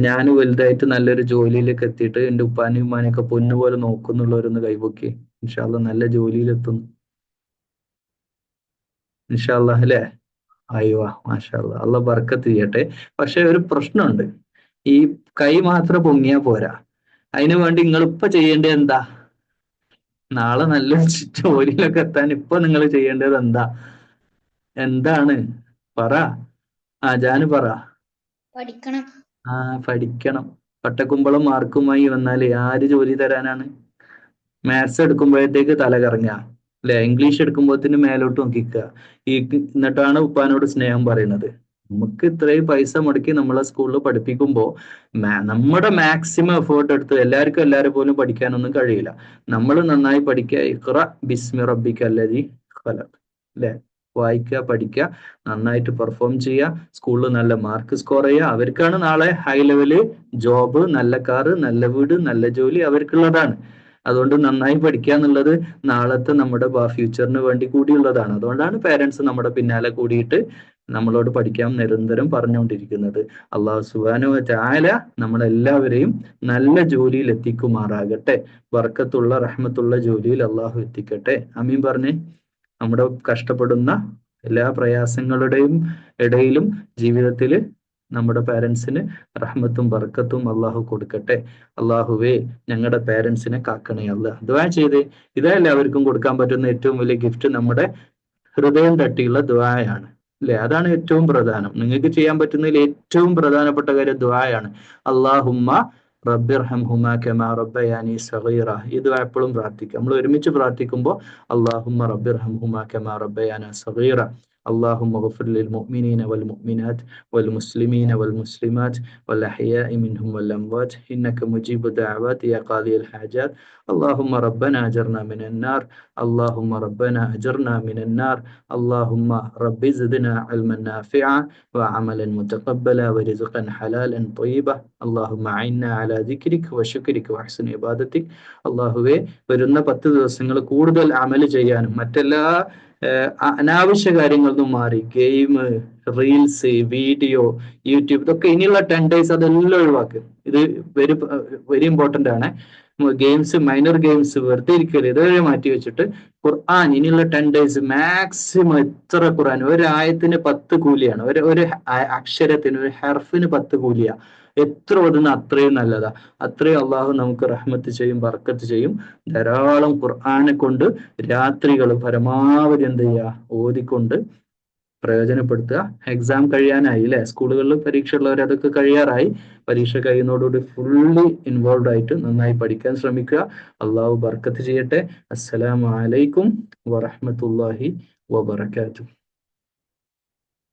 ഞാൻ വലുതായിട്ട് നല്ലൊരു ജോലിയിലേക്ക് എത്തിയിട്ട് എന്റെ ഉപ്പാനെയും ഉമ്മാനെയൊക്കെ പൊന്നുപോലെ നോക്കുന്നുള്ളവരൊന്ന് കൈപൊക്കി. ഇൻഷാ അള്ളാ നല്ല ജോലിയിലെത്തുന്നു ഇൻഷാ അള്ളാ അല്ലെ? അയ്യോ മാഷാ അള്ളാ, അള്ളാ ബർക്കത്ത് ചെയ്യട്ടെ. പക്ഷെ ഒരു പ്രശ്നമുണ്ട്. ഈ കൈ മാത്രം പൊങ്ങിയാ പോരാ. അതിനു വേണ്ടി നിങ്ങൾ ഇപ്പൊ ചെയ്യേണ്ടത് എന്താ? നാളെ നല്ലൊരു ജോലിയിലൊക്കെ എത്താൻ ഇപ്പൊ നിങ്ങൾ ചെയ്യേണ്ടത് എന്താണ്? പറ. ജാന് പറ. പഠിക്കണം. പട്ടക്കുമ്പളം മാർക്കുമായി വന്നാല് ആര് ജോലി തരാനാണ്? മാത്സ് എടുക്കുമ്പോഴത്തേക്ക് തല കറങ്ങുക അല്ലെ? ഇംഗ്ലീഷ് എടുക്കുമ്പോഴത്തേന് മേലോട്ട് നോക്കിക്കുക. എന്നിട്ടാണ് ഉപ്പാനോട് സ്നേഹം പറയുന്നത്. നമുക്ക് ഇത്രയും പൈസ മുടക്കി നമ്മളെ സ്കൂളിൽ പഠിപ്പിക്കുമ്പോ നമ്മുടെ മാക്സിമം എഫേർട്ട് എടുത്ത് എല്ലാവർക്കും എല്ലാവരും പോലും പഠിക്കാനൊന്നും കഴിയില്ല. നമ്മൾ നന്നായി പഠിക്കുക. ഇഖ്റ ബിസ്മി റബ്ബിക അല്ലദീ ഖലഖ് അല്ലെ? വായിക്കുക, പഠിക്കുക, നന്നായിട്ട് പെർഫോം ചെയ്യുക, സ്കൂളിൽ നല്ല മാർക്ക് സ്കോർ ചെയ്യുക. അവർക്കാണ് നാളെ ഹൈ ലെവല് ജോബ്, നല്ല കാറ്, നല്ല വീട്, നല്ല ജോലി അവർക്കുള്ളതാണ്. അതുകൊണ്ട് നന്നായി പഠിക്കുക എന്നുള്ളത് നാളത്തെ നമ്മുടെ ഫ്യൂച്ചറിന് വേണ്ടി കൂടിയുള്ളതാണ്. അതുകൊണ്ടാണ് പേരൻസ് നമ്മുടെ പിന്നാലെ കൂടിയിട്ട് നമ്മളോട് പഠിക്കാൻ നിരന്തരം പറഞ്ഞുകൊണ്ടിരിക്കുന്നത്. അള്ളാഹു സുബ്ഹാനഹു വ തആല നമ്മളെല്ലാവരെയും നല്ല ജോലിയിൽ എത്തിക്കുമാറാകട്ടെ. ബർക്കത്തുള്ള റഹ്മത്തുള്ള ജോലിയിൽ അള്ളാഹു എത്തിക്കട്ടെ. ആമീൻ പറഞ്ഞേ. നമ്മുടെ കഷ്ടപ്പെടുന്ന എല്ലാ പ്രയാസങ്ങളുടെയും ഇടയിലും ജീവിതത്തിൽ നമ്മുടെ പാരൻസിന് റഹ്മത്തും ബർക്കത്തും അള്ളാഹു കൊടുക്കട്ടെ. അള്ളാഹുവേ ഞങ്ങളുടെ പാരൻസിനെ കാക്കണേ അല്ലാഹ്. ദുആ ചെയ്തേ. ഇതല്ലേ അവർക്കും കൊടുക്കാൻ പറ്റുന്ന ഏറ്റവും വലിയ ഗിഫ്റ്റ്, നമ്മുടെ ഹൃദയം തട്ടിയുള്ള ദുആയാണ് അല്ലെ? അതാണ് ഏറ്റവും പ്രധാനം. നിങ്ങൾക്ക് ചെയ്യാൻ പറ്റുന്നതിൽ ഏറ്റവും പ്രധാനപ്പെട്ട കാര്യം ദുആയാണ്. അല്ലാഹുമ്മ റബ്ബിർഹംഹുമാ കമാ റബ്ബയാനി സഗീറ. ഈ ദുആ എപ്പോഴും പ്രാർത്ഥിക്കുക. നമ്മൾ ഒരുമിച്ച് പ്രാർത്ഥിക്കുമ്പോൾ അല്ലാഹുമ്മ റബ്ബിർഹംഹുമാ കമാ റബ്ബയാന സഗീറ, اللهم اغفر للمؤمنين والمؤمنات والمسلمين والمسلمات والأحياء منهم والأموات إنك مجيب الدعوات يا قاضي الحاجات. اللهم ربنا أجرنا من النار، اللهم ربنا أجرنا من النار، اللهم رب زدنا علما نافعا وعملا متقبلا ورزقا حلالا طيبا، اللهم أعنا على ذكرك وشكرك وحسن عبادتك. അള്ളാഹുവെ വരുന്ന 10 ദിവസങ്ങൾ കൂടുതൽ അമൽ ചെയ്യാനും മറ്റെല്ലാ അനാവശ്യ കാര്യങ്ങളൊന്നും മാറി ഗെയിം, റീൽസ്, വീഡിയോ, യൂട്യൂബ്, ഇതൊക്കെ ഇനിയുള്ള 10 days അതെല്ലാം ഒഴിവാക്കുക. ഇത് വെരി ഇമ്പോർട്ടന്റ് ആണ്. ഗെയിംസ്, മൈനർ ഗെയിംസ്, വെറുതെ ഇരിക്കരുത്. ഇതൊക്കെ മാറ്റി വെച്ചിട്ട് ഖുർആൻ ഇനിയുള്ള 10 days മാക്സിമം എത്ര ഖുർആൻ, ഒരു ആയത്തിന് 10 കൂലിയാണ്, ഒരു അക്ഷരത്തിന്, ഒരു ഹർഫിന് 10 കൂലിയാണ്. എത്ര ഓതുന്ന അത്രയും നല്ലതാ. അത്രയും അള്ളാഹു നമുക്ക് റഹ്മത്ത് ചെയ്യും, ബർക്കത്ത് ചെയ്യും. ധാരാളം ഖുർആനെ കൊണ്ട് രാത്രികൾ പരമാവധി എന്ത് ചെയ്യുക, ഓതിക്കൊണ്ട് പ്രയോജനപ്പെടുത്തുക. എക്സാം കഴിയാനായി അല്ലെ? സ്കൂളുകളിൽ പരീക്ഷ ഉള്ളവർ അതൊക്കെ കഴിയാറായി. പരീക്ഷ കഴിയുന്നതോടുകൂടി ഫുള്ളി ഇൻവോൾവ് ആയിട്ട് നന്നായി പഠിക്കാൻ ശ്രമിക്കുക. അള്ളാഹു ബർക്കത്ത് ചെയ്യട്ടെ. അസ്സലാമു അലൈക്കും വറഹ്മത്തുള്ളാഹി വബറകാതുഹു.